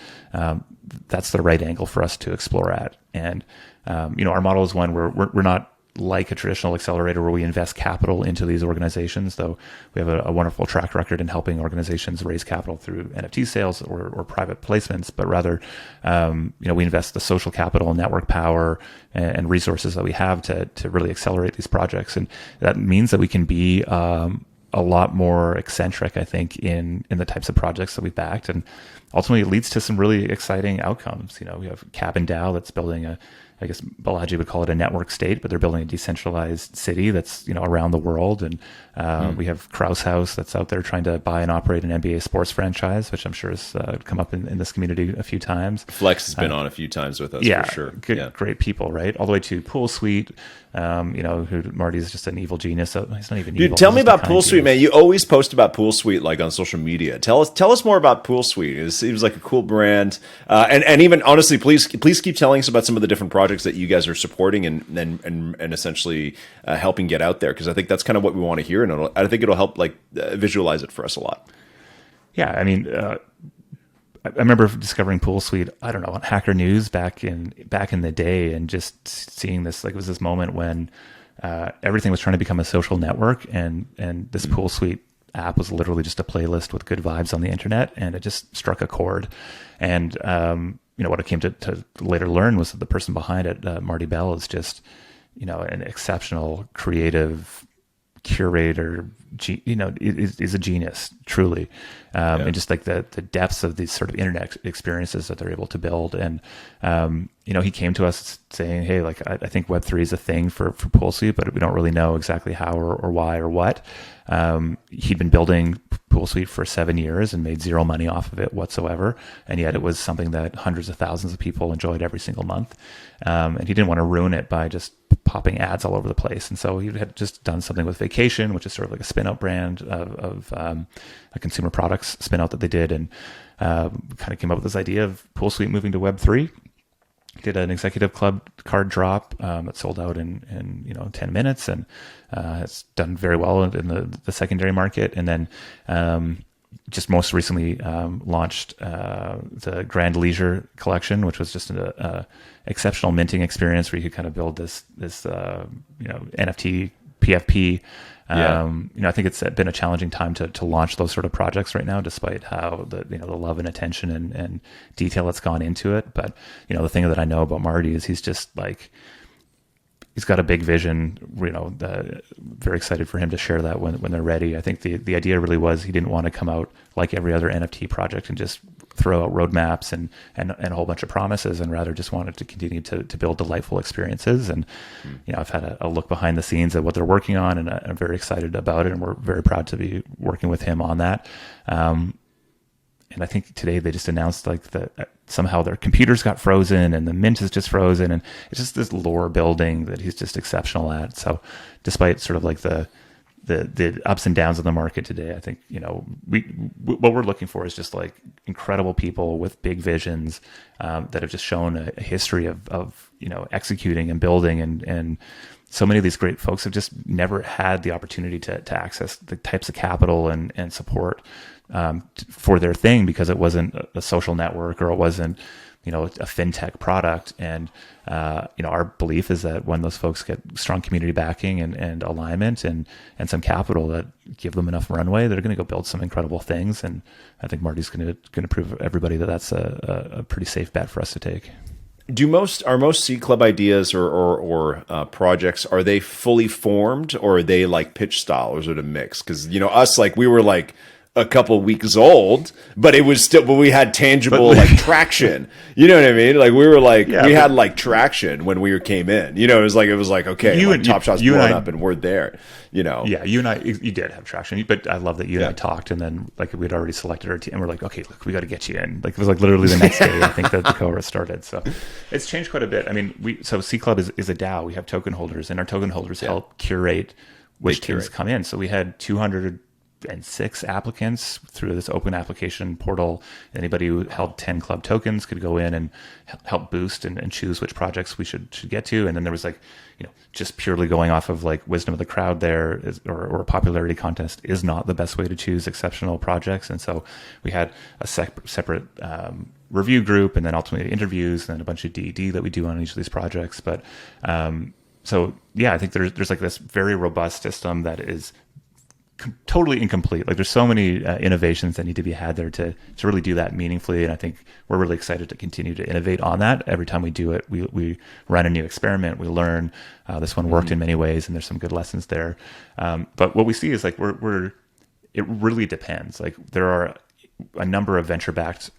That's the right angle for us to explore at. And our model is one where we're not like a traditional accelerator where we invest capital into these organizations, though we have a wonderful track record in helping organizations raise capital through NFT sales or private placements, but rather, we invest the social capital, network power, and resources that we have to really accelerate these projects. And that means that we can be a lot more eccentric, I think, in the types of projects that we've backed. And ultimately it leads to some really exciting outcomes. We have Cabin DAO that's building I guess Balaji would call it a network state, but they're building a decentralized city that's, around the world. And we have Kraus House that's out there trying to buy and operate an NBA sports franchise, which I'm sure has come up in this community a few times. Flex has been on a few times with us, for sure. Great people, right? All the way to Pool Suite, who Marty is just an evil genius. So he's not even evil. Dude, tell me about Pool Suite, man. You always post about Pool Suite like on social media. Tell us more about Pool Suite. It seems like a cool brand. And even honestly, please keep telling us about some of the different projects that you guys are supporting and essentially helping get out there, because I think that's kind of what we want to hear, and I think it'll help visualize it for us a lot. Yeah, I mean, I remember discovering Pool Suite, I don't know, on Hacker News back in the day, and just seeing this, like, it was this moment when everything was trying to become a social network, and this Pool Suite app was literally just a playlist with good vibes on the internet, and it just struck a chord. And what I came to later learn was that the person behind it, Marty Bell, is just an exceptional creative curator, is a genius, truly. And just like the depths of these sort of internet experiences that they're able to build. And, he came to us saying, hey, like, I think Web3 is a thing for Pool Suite, but we don't really know exactly how or why or what. He'd been building Pool Suite for 7 years and made zero money off of it whatsoever. And yet it was something that hundreds of thousands of people enjoyed every single month. And he didn't want to ruin it by just popping ads all over the place. And so he had just done something with Vacation, which is sort of like a spin-out brand of a consumer products spin-out that they did. And kind of came up with this idea of Pool Suite moving to Web3. Did an executive club card drop that sold out in 10 minutes, and has done very well in the secondary market. And then just most recently launched the Grand Leisure collection, which was just an exceptional minting experience where you could kind of build this NFT PFP. I think it's been a challenging time to launch those sort of projects right now, despite how the love and attention and detail that's gone into it. But the thing that I know about Marty is he's just like, he's got a big vision. Very excited for him to share that when they're ready. I think the idea really was he didn't want to come out like every other NFT project and just throw out roadmaps and a whole bunch of promises, and rather just wanted to continue to build delightful experiences. And I've had a look behind the scenes at what they're working on, and I'm very excited about it, and we're very proud to be working with him on that. And I think today they just announced that somehow their computers got frozen and the mint is just frozen, and it's just this lore building that he's just exceptional at. So despite sort of like the ups and downs of the market today, I think, what we're looking for is just like incredible people with big visions that have just shown a history of executing and building, and so many of these great folks have just never had the opportunity to access the types of capital and support for their thing, because it wasn't a social network, or it wasn't a fintech product. And our belief is that when those folks get strong community backing and alignment and some capital that give them enough runway, they're going to go build some incredible things. And I think Marty's going to prove everybody that that's a pretty safe bet for us to take. Are most Seed Club ideas or projects, are they fully formed, or are they like pitch style, or is it a mix? Because us, like, we were like a couple weeks old, but it was still, but we had tangible like traction. You know what I mean? Like, we were like, we had like traction when we came in. It was like okay, like, Top Shot's blown up and we're there. Yeah, you and I, you did have traction, but I love that you and I talked, and then like we'd already selected our team, and we're like, okay, look, we got to get you in. Like, it was like literally the next day I think that the cohort started. So it's changed quite a bit. I mean, so Seed Club is a DAO. We have token holders, and our token holders help curate which teams come in. So we had 206 applicants through this open application portal. Anybody who held 10 club tokens could go in and help boost and choose which projects we should get to. And then there was like, just purely going off of like wisdom of the crowd or a popularity contest is not the best way to choose exceptional projects. And so we had a separate review group, and then ultimately interviews, and then a bunch of DD that we do on each of these projects. But so yeah, I think there's like this very robust system that is totally incomplete. Like, there's so many innovations that need to be had there to really do that meaningfully. And I think we're really excited to continue to innovate on that. Every time we do it, we run a new experiment, we learn. This one worked in many ways, and there's some good lessons there. But what we see is like it really depends. Like, there are a number of venture-backed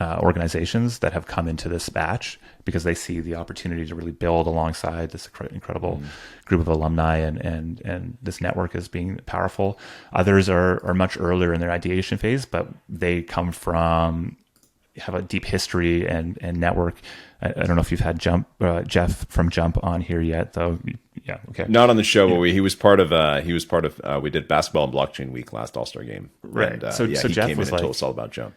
organizations that have come into this batch because they see the opportunity to really build alongside this incredible group of alumni, and this network as being powerful. Others are much earlier in their ideation phase, but they have a deep history and network. I don't know if you've had Jeff from Jump on here yet, though. Yeah, okay. Not on the show, but he was part of. We did basketball and blockchain week last All-Star game, right? And, so he Jeff came was in and like, told us all about Jump.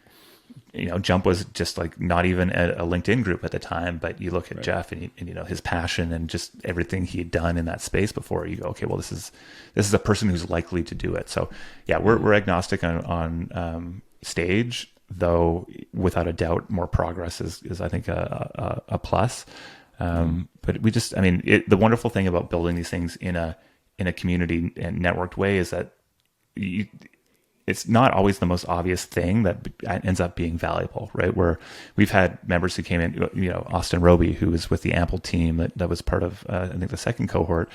Jump was just like not even a LinkedIn group at the time, but you look at Jeff and his passion and just everything he had done in that space before, you go, okay, well, this is a person who's likely to do it. So yeah, we're agnostic on stage, though without a doubt more progress is I think a plus. But the wonderful thing about building these things in a community and networked way is that it's not always the most obvious thing that ends up being valuable, right? Where we've had members who came in, Austin Roby, who was with the Ample team that was part of, I think, the second cohort.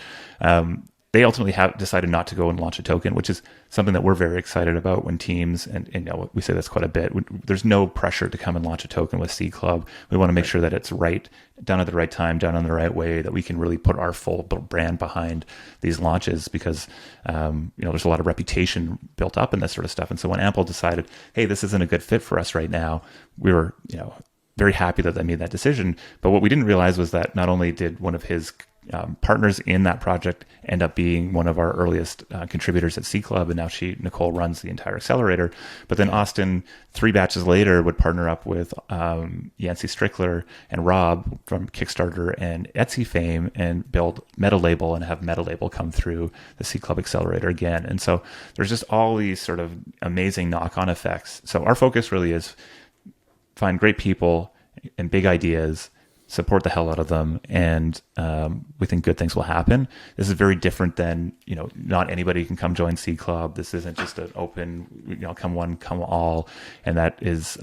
They ultimately have decided not to go and launch a token, which is something that we're very excited about when teams, and we say this quite a bit, there's no pressure to come and launch a token with Seed Club. We want to make sure that it's right, done at the right time, done in the right way, that we can really put our full brand behind these launches, because there's a lot of reputation built up in this sort of stuff. And so when Ample decided, hey, this isn't a good fit for us right now, we were very happy that they made that decision. But what we didn't realize was that not only did one of his partners in that project end up being one of our earliest contributors at Seed Club, and now Nicole runs the entire accelerator. But then Austin, 3 batches later, would partner up with Yancey Strickler and Rob from Kickstarter and Etsy fame and build MetaLabel and have MetaLabel come through the Seed Club accelerator again. And so there's just all these sort of amazing knock-on effects. So our focus really is find great people and big ideas, support the hell out of them, and we think good things will happen. This is very different than, not anybody can come join Seed Club. This isn't just an open, come one, come all. And that is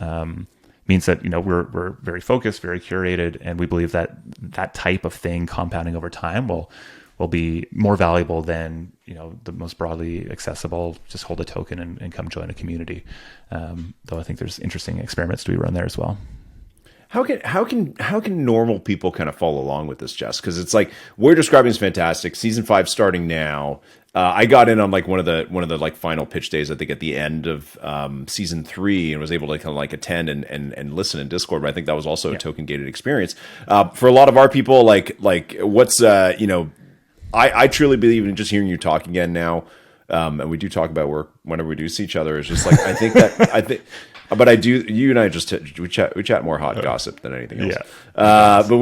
means that, we're very focused, very curated, and we believe that that type of thing compounding over time will will be more valuable than, the most broadly accessible, just hold a token and come join a community. Though I think there's interesting experiments to be run there as well. How can normal people kind of follow along with this, Jess? Because it's like what you're describing is fantastic. Season 5 starting now. I got in on like one of the like final pitch days, I think at the end of season 3, and was able to kind of like attend and listen in Discord. But I think that was also a token gated experience for a lot of our people. Like what's I truly believe in just hearing you talk again now. And we do talk about work whenever we do see each other. It's just like I think. But I do. You and I just we chat more hot gossip than anything else. Yeah. But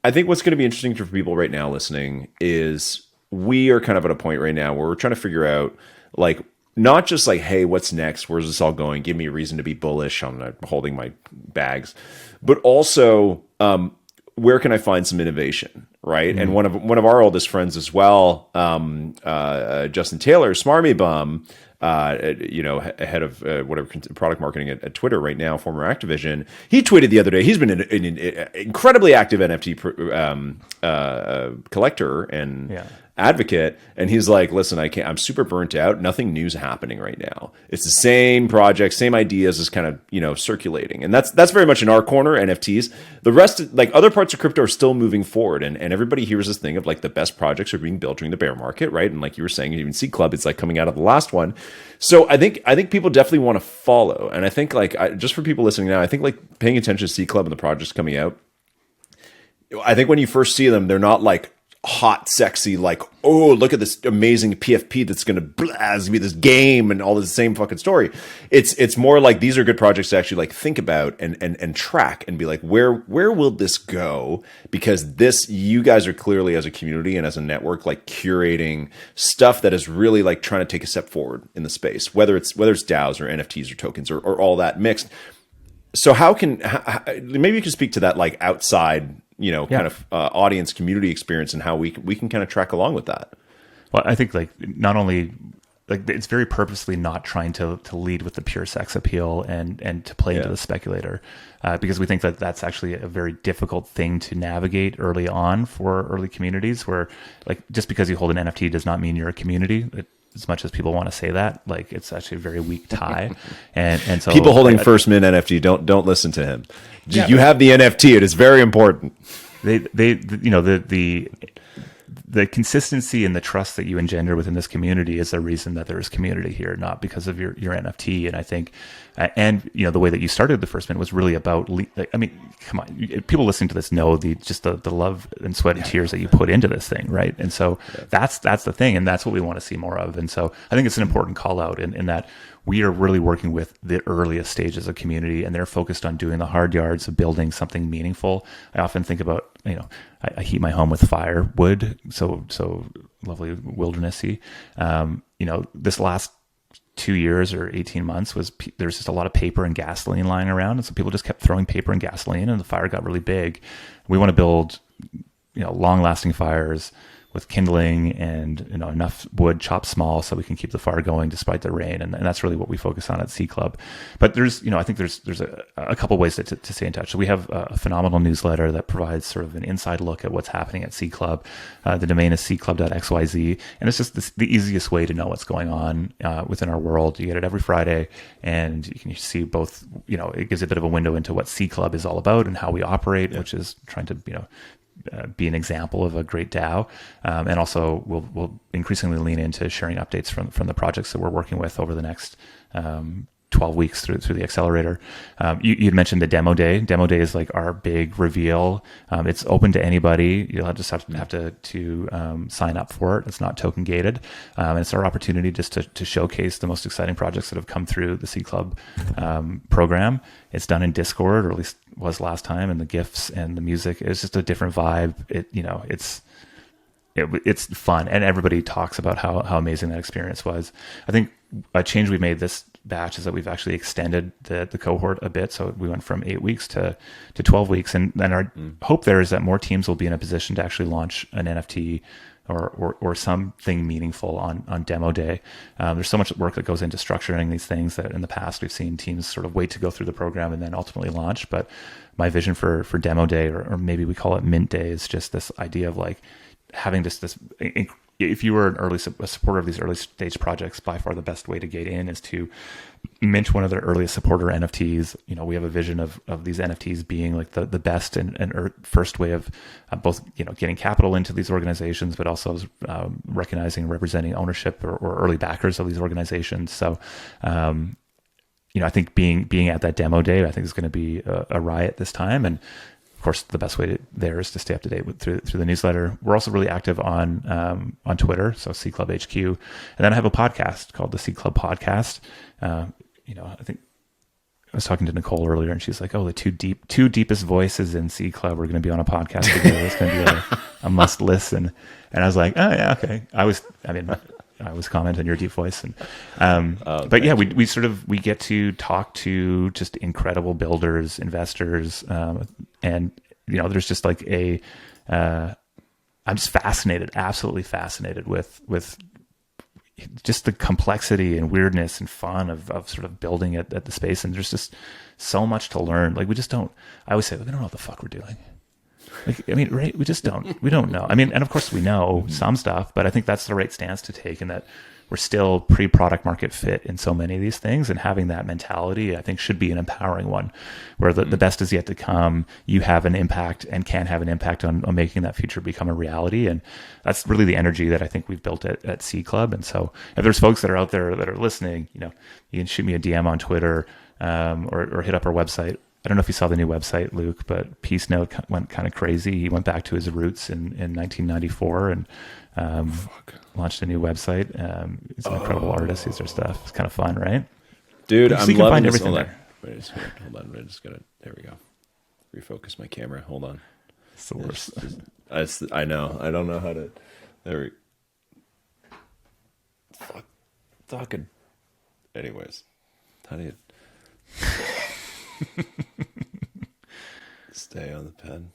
I think what's going to be interesting for people right now listening is we are kind of at a point right now where we're trying to figure out like not just like, hey, what's next? Where's this all going? Give me a reason to be bullish on holding my bags, but also where can I find some innovation? Right. Mm-hmm. And one of our oldest friends as well, Justin Taylor, Smarmy Bum, head of whatever product marketing at Twitter right now, former Activision. He tweeted the other day. He's been an incredibly active NFT collector and advocate, and he's like, "Listen, I'm super burnt out. Nothing new's happening right now. It's the same project, same ideas, is kind of circulating." And that's very much in our corner, NFTs. The rest, like other parts of crypto, are still moving forward, and everybody hears this thing of like the best projects are being built during the bear market, right? And like you were saying, even Seed Club, it's like coming out of the last one. So I think people definitely want to follow, and I think just for people listening now, I think like paying attention to Seed Club and the projects coming out. I think when you first see them, they're not like hot, sexy, like, oh, look at this amazing PFP that's going to be this game and all this same fucking story. It's more like these are good projects to actually like think about and track and be like, where will this go? Because you guys are clearly as a community and as a network like curating stuff that is really like trying to take a step forward in the space, whether it's DAOs or NFTs or tokens or all that mixed. So maybe you can speak to that like outside kind of audience community experience and how we can kind of track along with that. Well, I think like not only like it's very purposely not trying to lead with the pure sex appeal and to play into the speculator, because we think that that's actually a very difficult thing to navigate early on for early communities, where like just because you hold an NFT does not mean you're a community. As much as people want to say that, like it's actually a very weak tie, and so people holding first mint NFT don't listen to him. You have the NFT; it is very important. The consistency and the trust that you engender within this community is the reason that there is community here, not because of your NFT. And I think, the way that you started the first mint was really about. I mean, come on, people listening to this know the love and sweat and tears that you put into this thing, right? And so that's the thing, and that's what we want to see more of. And so I think it's an important call out in that we are really working with the earliest stages of community, and they're focused on doing the hard yards of building something meaningful. I often think about, I heat my home with firewood, so lovely wildernessy. This last 2 years or 18 months there's just a lot of paper and gasoline lying around, and so people just kept throwing paper and gasoline, and the fire got really big. We want to build, long-lasting fires with kindling and enough wood chopped small so we can keep the fire going despite the rain, and that's really what we focus on at Seed Club. But there's I think there's a couple ways to stay in touch. So we have a phenomenal newsletter that provides sort of an inside look at what's happening at Seed Club. The domain is seedclub.xyz, and it's just the easiest way to know what's going on within our world. You get it every Friday, and you can see both. It gives a bit of a window into what Seed Club is all about and how we operate, which is trying to be an example of a great DAO, and also we'll increasingly lean into sharing updates from the projects that we're working with over the next 12 weeks through the accelerator. You'd mentioned the demo day. Demo day is like our big reveal. It's open to anybody. You'll just have to sign up for it. It's not token gated. And it's our opportunity just to showcase the most exciting projects that have come through the Seed Club program. It's done in Discord, or at least was last time, and the GIFs and the music is just a different vibe. It's fun, and everybody talks about how amazing that experience was. I think a change we made this batch is that we've actually extended the cohort a bit. So we went from 8 weeks to 12 weeks. And then our hope there is that more teams will be in a position to actually launch an NFT or something meaningful on demo day. There's so much work that goes into structuring these things that in the past we've seen teams sort of wait to go through the program and then ultimately launch. But my vision for demo day, or maybe we call it mint day, is just this idea of like having just this. If you were a supporter of these early stage projects, by far the best way to get in is to mint one of their earliest supporter NFTs. We have a vision of these NFTs being like the best and first way of both, getting capital into these organizations, but also recognizing and representing ownership or early backers of these organizations. So, I think being at that demo day, I think is going to be a riot this time. And of course, the best way there is to stay up to date through the newsletter. We're also really active on Twitter, so C Club HQ, and then I have a podcast called the C Club Podcast. I think I was talking to Nicole earlier, and she's like, "Oh, the two deepest voices in C Club are going to be on a podcast together. It's going to be a must listen." And I was like, "Oh yeah, okay." I was commenting on your deep voice, and but yeah, we get to talk to just incredible builders, investors, and there's just like I'm just fascinated, absolutely fascinated with just the complexity and weirdness and fun of sort of building it at the space, and there's just so much to learn. Like I always say, we don't know what the fuck we're doing. Right? We don't know. And of course we know some stuff, but I think that's the right stance to take, and that we're still pre-product market fit in so many of these things, and having that mentality, I think, should be an empowering one, where the best is yet to come. You have an impact and can have an impact on making that future become a reality. And that's really the energy that I think we've built at C Club. And so if there's folks that are out there that are listening, you can shoot me a DM on Twitter, or hit up our website. I don't know if you saw the new website, Luke, but Peace Note went kind of crazy. He went back to his roots in 1994 and launched a new website. He's an incredible artist. These are stuff. It's kind of fun, right? Dude, I'm loving find this. everything Hold there. on. Hold on. I just gotta. There we go. Refocus my camera. Hold on. It's the worst. I know. I don't know how to. There we. Fuck. Talking. Anyways, how do you? Stay on the pen.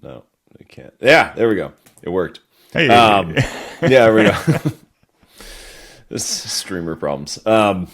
No, I can't. Yeah, there we go. It worked. Hey. Yeah, there we go. This streamer problems. I'm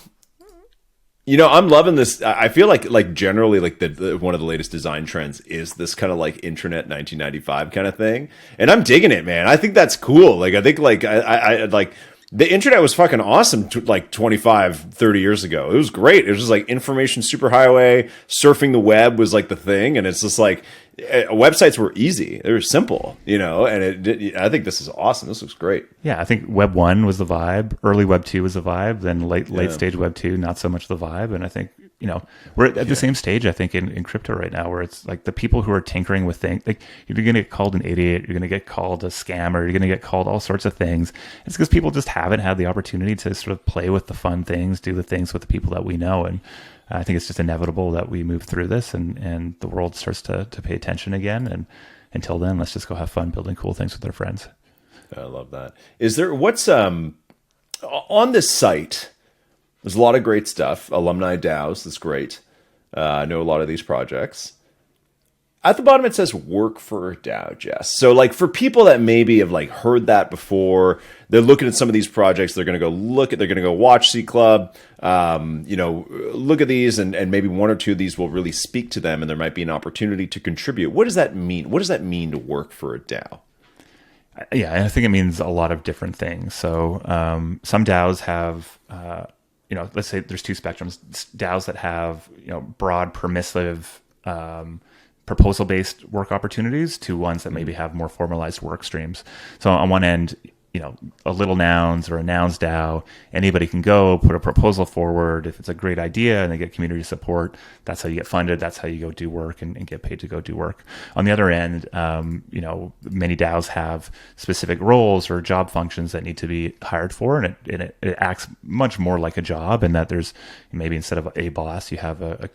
loving this. I feel like generally like the one of the latest design trends is this kind of like internet 1995 kind of thing, and I'm digging it, man. I think that's cool. Like I think like I like. The internet was fucking awesome like 25, 30 years ago. It was great. It was just like information superhighway, surfing the web was like the thing. And it's just like websites were easy. They were simple, and I think this is awesome. This looks great. Yeah, I think Web 1 was the vibe. Early Web 2 was the vibe. Then late stage Web 2, not so much the vibe. And I think, we're at the same stage, I think, in crypto right now, where it's like the people who are tinkering with things, like you're going to get called an idiot, you're going to get called a scammer, you're going to get called all sorts of things. It's because people just haven't had the opportunity to sort of play with the fun things, do the things with the people that we know. And I think it's just inevitable that we move through this and the world starts to pay attention again. And until then, let's just go have fun building cool things with our friends. I love that. Is there, what's on this site? There's a lot of great stuff. Alumni DAOs, that's great. I know a lot of these projects. At the bottom, it says work for a DAO, Jess. So like for people that maybe have like heard that before, they're looking at some of these projects, they're going to go watch C Club, look at these and maybe one or two of these will really speak to them and there might be an opportunity to contribute. What does that mean? What does that mean to work for a DAO? Yeah, I think it means a lot of different things. So some DAOs have, let's say there's two spectrums. DAOs that have, broad permissive proposal-based work opportunities to ones that maybe have more formalized work streams. So on one end, a little nouns or a nouns DAO, anybody can go put a proposal forward. If it's a great idea and they get community support, that's how you get funded. That's how you go do work and get paid to go do work. On the other end, many DAOs have specific roles or job functions that need to be hired for, and it acts much more like a job, and that there's maybe instead of a boss, you have a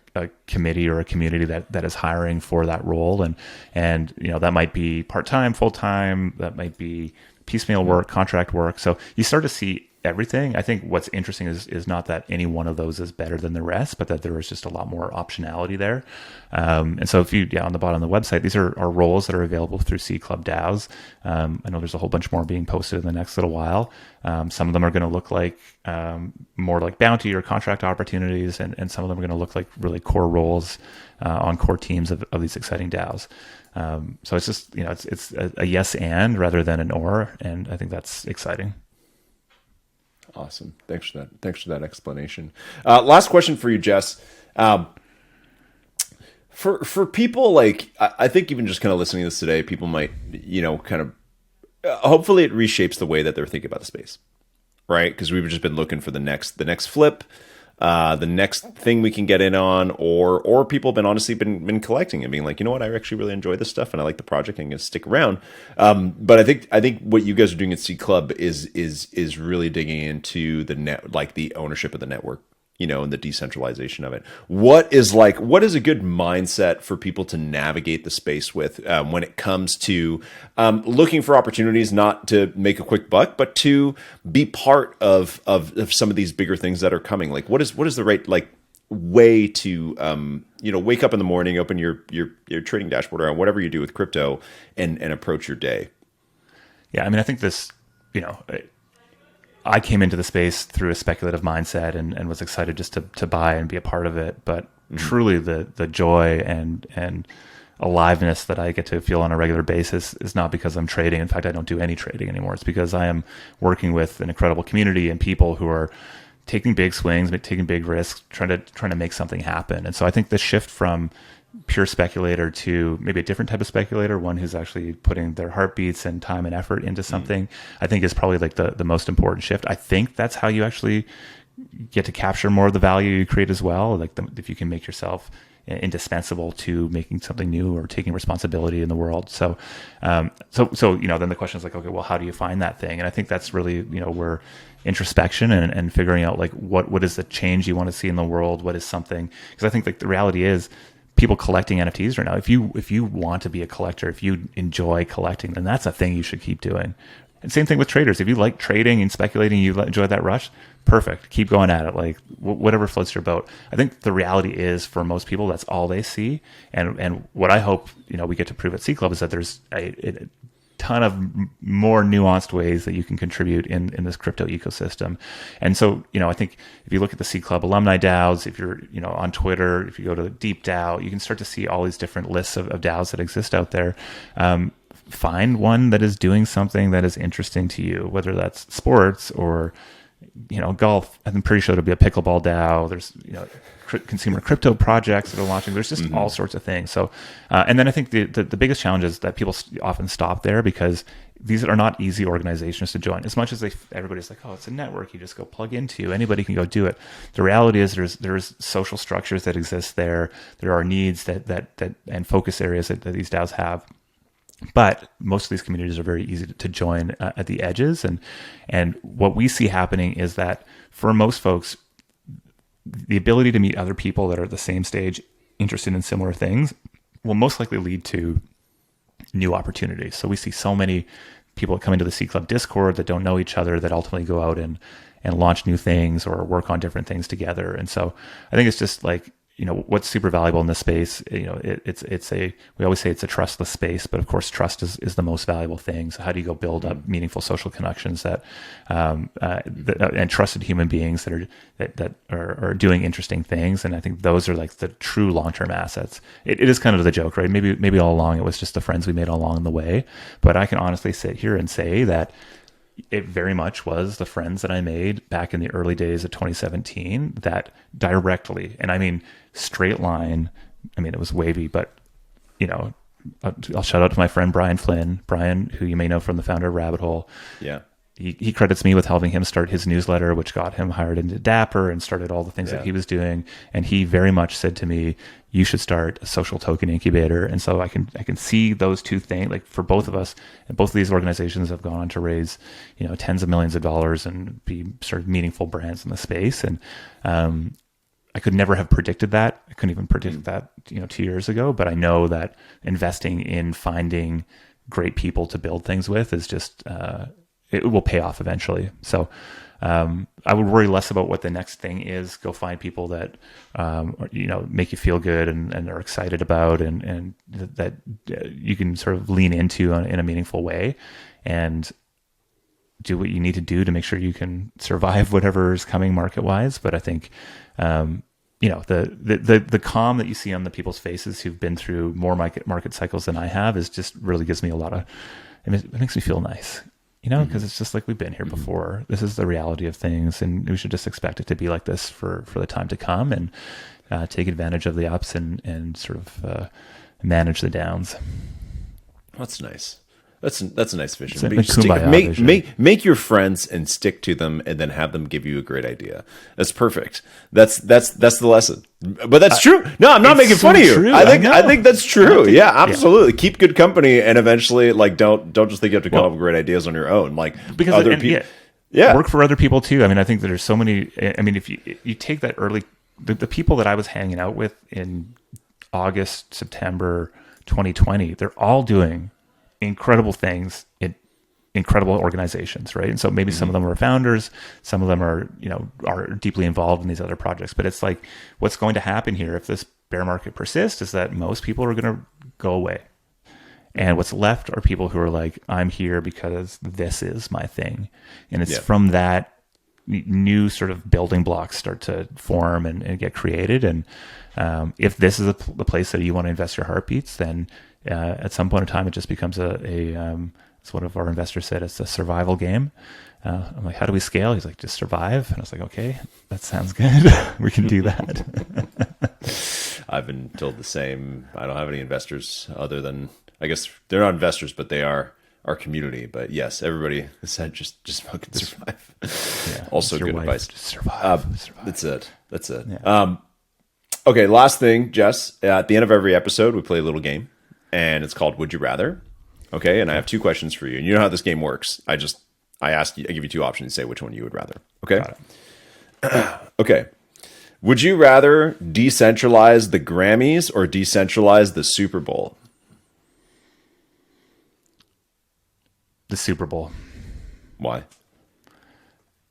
committee or a community that is hiring for that role, and that might be part-time, full-time, that might be piecemeal work, contract work. So you start to see everything. I think what's interesting is not that any one of those is better than the rest, but that there is just a lot more optionality there. And so if you, on the bottom of the website, these are roles that are available through C Club DAOs. I know there's a whole bunch more being posted in the next little while. Some of them are going to look like more like bounty or contract opportunities, and some of them are going to look like really core roles on core teams of these exciting DAOs. So it's just, it's a yes and rather than an or, and I think that's exciting. Awesome. Thanks for that. Thanks for that explanation. Last question for you, Jess. For people like, I think even just kind of listening to this today, people might, kind of, hopefully it reshapes the way that they're thinking about the space, right? Because we've just been looking for the next flip, the next thing we can get in on, or people have been honestly been collecting and being like, you know what, I actually really enjoy this stuff and I like the project and I'm going to stick around. But I think what you guys are doing at C Club is really digging into the net, like the ownership of the network, and the decentralization of it. What is a good mindset for people to navigate the space with when it comes to looking for opportunities, not to make a quick buck, but to be part of some of these bigger things that are coming? Like, what is the right way to wake up in the morning, open your trading dashboard or whatever you do with crypto, and approach your day? Yeah, I mean, I think this, I came into the space through a speculative mindset and was excited just to buy and be a part of it. But truly the joy and aliveness that I get to feel on a regular basis is not because I'm trading. In fact, I don't do any trading anymore. It's because I am working with an incredible community and people who are taking big swings, taking big risks, trying to make something happen. And so I think the shift from pure speculator to maybe a different type of speculator, one who's actually putting their heartbeats and time and effort into something, I think is probably like the most important shift. I think that's how you actually get to capture more of the value you create as well. Like if you can make yourself indispensable to making something new or taking responsibility in the world. So then the question is like, okay, well, how do you find that thing? And I think that's really, where introspection and figuring out like what is the change you want to see in the world? What is something? Because I think like the reality is, people collecting NFTs right now, if you want to be a collector, if you enjoy collecting, then that's a thing you should keep doing. And same thing with traders. If you like trading and speculating, you enjoy that rush, perfect. Keep going at it. Like whatever floats your boat. I think the reality is for most people, that's all they see. And what I hope, we get to prove at C Club is that there's a ton of more nuanced ways that you can contribute in this crypto ecosystem. And so, I think if you look at the C Club alumni DAOs, if you're, on Twitter, if you go to Deep DAO, you can start to see all these different lists of DAOs that exist out there. Find one that is doing something that is interesting to you, whether that's sports or, golf. I'm pretty sure there'll be a pickleball DAO. There's, consumer crypto projects that are launching. There's just all sorts of things. So, and then I think the biggest challenge is that people often stop there because these are not easy organizations to join. As much as everybody's like, oh, it's a network you just go plug into. Anybody can go do it. The reality is there's social structures that exist there. There are needs that and focus areas that these DAOs have. But most of these communities are very easy to join at the edges. And what we see happening is that for most folks, the ability to meet other people that are at the same stage, interested in similar things, will most likely lead to new opportunities. So we see so many people that come into the C Club Discord that don't know each other that ultimately go out and launch new things or work on different things together. And so I think it's just like, what's super valuable in this space, we always say it's a trustless space, but of course trust is the most valuable thing. So how do you go build up meaningful social connections that and trusted human beings that are doing interesting things? And I think those are like the true long-term assets. It is kind of the joke, right? Maybe all along it was just the friends we made along the way, but I can honestly sit here and say that it very much was the friends that I made back in the early days of 2017 that directly, and I mean straight line, it was wavy, but I'll shout out to my friend Brian Flynn, who you may know from the founder of Rabbit Hole. Yeah. He credits me with helping him start his newsletter, which got him hired into Dapper and started all the things that he was doing. And he very much said to me, you should start a social token incubator. And so I can see those two things, like for both of us, and both of these organizations have gone on to raise, tens of millions of dollars and be sort of meaningful brands in the space. And I could never have predicted that. I couldn't even predict that, 2 years ago, but I know that investing in finding great people to build things with is just, it will pay off eventually. So I would worry less about what the next thing is. Go find people that make you feel good and are excited about, and that you can sort of lean into in a meaningful way, and do what you need to do to make sure you can survive whatever is coming market wise. But I think the calm that you see on the people's faces who've been through more market cycles than I have is just really gives me a lot of, it makes me feel nice, because it's just like, we've been here before. This is the reality of things, and we should just expect it to be like this for the time to come, and take advantage of the ups and sort of manage the downs. That's nice. That's a nice vision. Make your friends and stick to them, and then have them give you a great idea. That's perfect. That's the lesson. But that's true. No, I'm not making fun of you. True. I think that's true. Yeah, absolutely. Yeah. Keep good company, and eventually, like, don't just think you have to come up with great ideas on your own. Like, because other people, work for other people too. I mean, I think that there's so many. I mean, if you take that early, the people that I was hanging out with in August, September 2020, they're all doing incredible things in incredible organizations, right? And so maybe some of them are founders, some of them are deeply involved in these other projects. But it's like, what's going to happen here if this bear market persists is that most people are going to go away, and what's left are people who are like, I'm here because this is my thing. And it's from that new sort of building blocks start to form and get created. And if this is the place that you want to invest your heartbeats, then at some point in time, it just becomes as one of our investors said, it's a survival game. I'm like, how do we scale? He's like, just survive. And I was like, okay, that sounds good. We can do that. I've been told the same. I don't have any investors other than, I guess they're not investors, but they are our community. But yes, everybody said just fucking survive. Yeah, also good advice. Just survive. That's it. Yeah. Okay, last thing, Jess. At the end of every episode, we play a little game, and it's called Would You Rather? Okay, and I have two questions for you. And you know how this game works. I ask you, I give you two options. You say which one you would rather. Okay? Okay. Would you rather decentralize the Grammys or decentralize the Super Bowl? The Super Bowl. Why?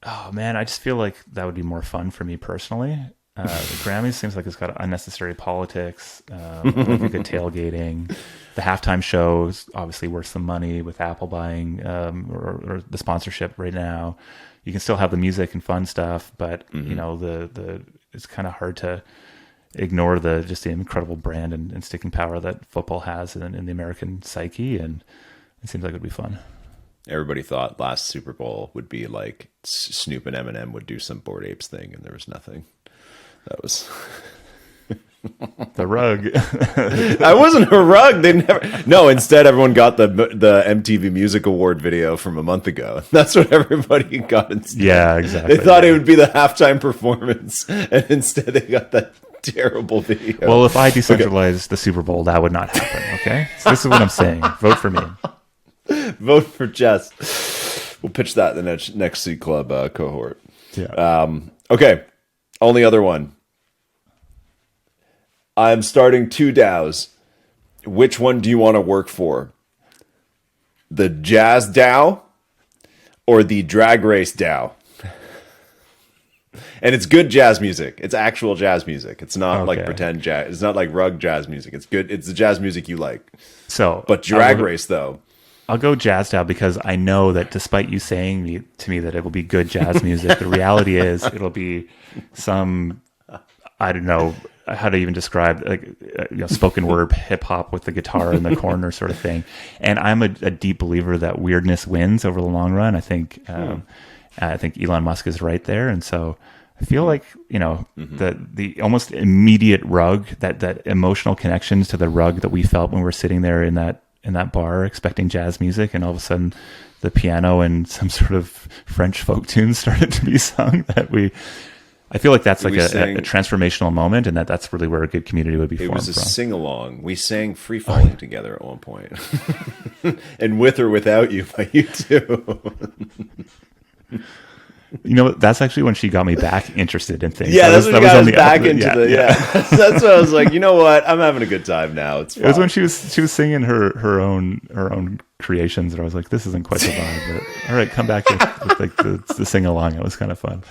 Oh, man, I just feel like that would be more fun for me personally. The Grammys seems like it's got unnecessary politics, like a good tailgating. The halftime show is obviously worth some money with Apple buying or the sponsorship right now. You can still have the music and fun stuff, but the it's kind of hard to ignore the incredible brand and sticking power that football has in the American psyche, and it seems like it would be fun. Everybody thought last Super Bowl would be like Snoop and Eminem would do some Bored Apes thing, and there was nothing. That was the rug. That wasn't a rug. They never. No, instead, everyone got the MTV Music Award video from a month ago. That's what everybody got instead. Yeah, exactly. They thought it would be the halftime performance, and instead they got that terrible video. Well, if I decentralized the Super Bowl, that would not happen. Okay, so this is what I'm saying. Vote for me. Vote for Jess. We'll pitch that in the next C Club cohort. Yeah. Okay. Only other one. I'm starting 2 DAOs. Which one do you want to work for? The Jazz DAO or the Drag Race DAO? And it's good jazz music. It's actual jazz music. It's not like pretend jazz. It's not like rug jazz music. It's good. It's the jazz music you like. But Drag Race, though. I'll go Jazz DAO because I know that despite you saying to me that it will be good jazz music, the reality is it'll be some, I don't know how to even describe, spoken word hip hop with the guitar in the corner sort of thing. And I'm a deep believer that weirdness wins over the long run. I think Elon Musk is right there, and so I feel like the almost immediate rug, that emotional connections to the rug that we felt when we were sitting there in that bar expecting jazz music, and all of a sudden the piano and some sort of French folk tunes started to be sung. I feel like that's like a transformational moment, and that's really where a good community would be formed from. It was a sing-along. We sang Free Falling together at one point. And With or Without You by U2. That's actually when she got me back interested in things. Yeah, that's when she got us back into That's what I was like, you know what? I'm having a good time now. It's fun. It was when she was singing her own creations, and I was like, this isn't quite the vibe. But all right, come back with like the sing along. It was kind of fun.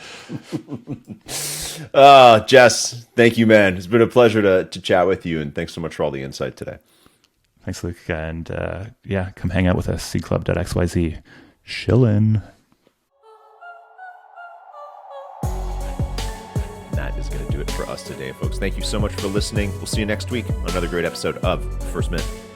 Jess, thank you, man. It's been a pleasure to chat with you, and thanks so much for all the insight today. Thanks, Luke. And yeah, come hang out with us, cclub.xyz. Chillin'. That is going to do it for us today, folks. Thank you so much for listening. We'll see you next week on another great episode of First Mint.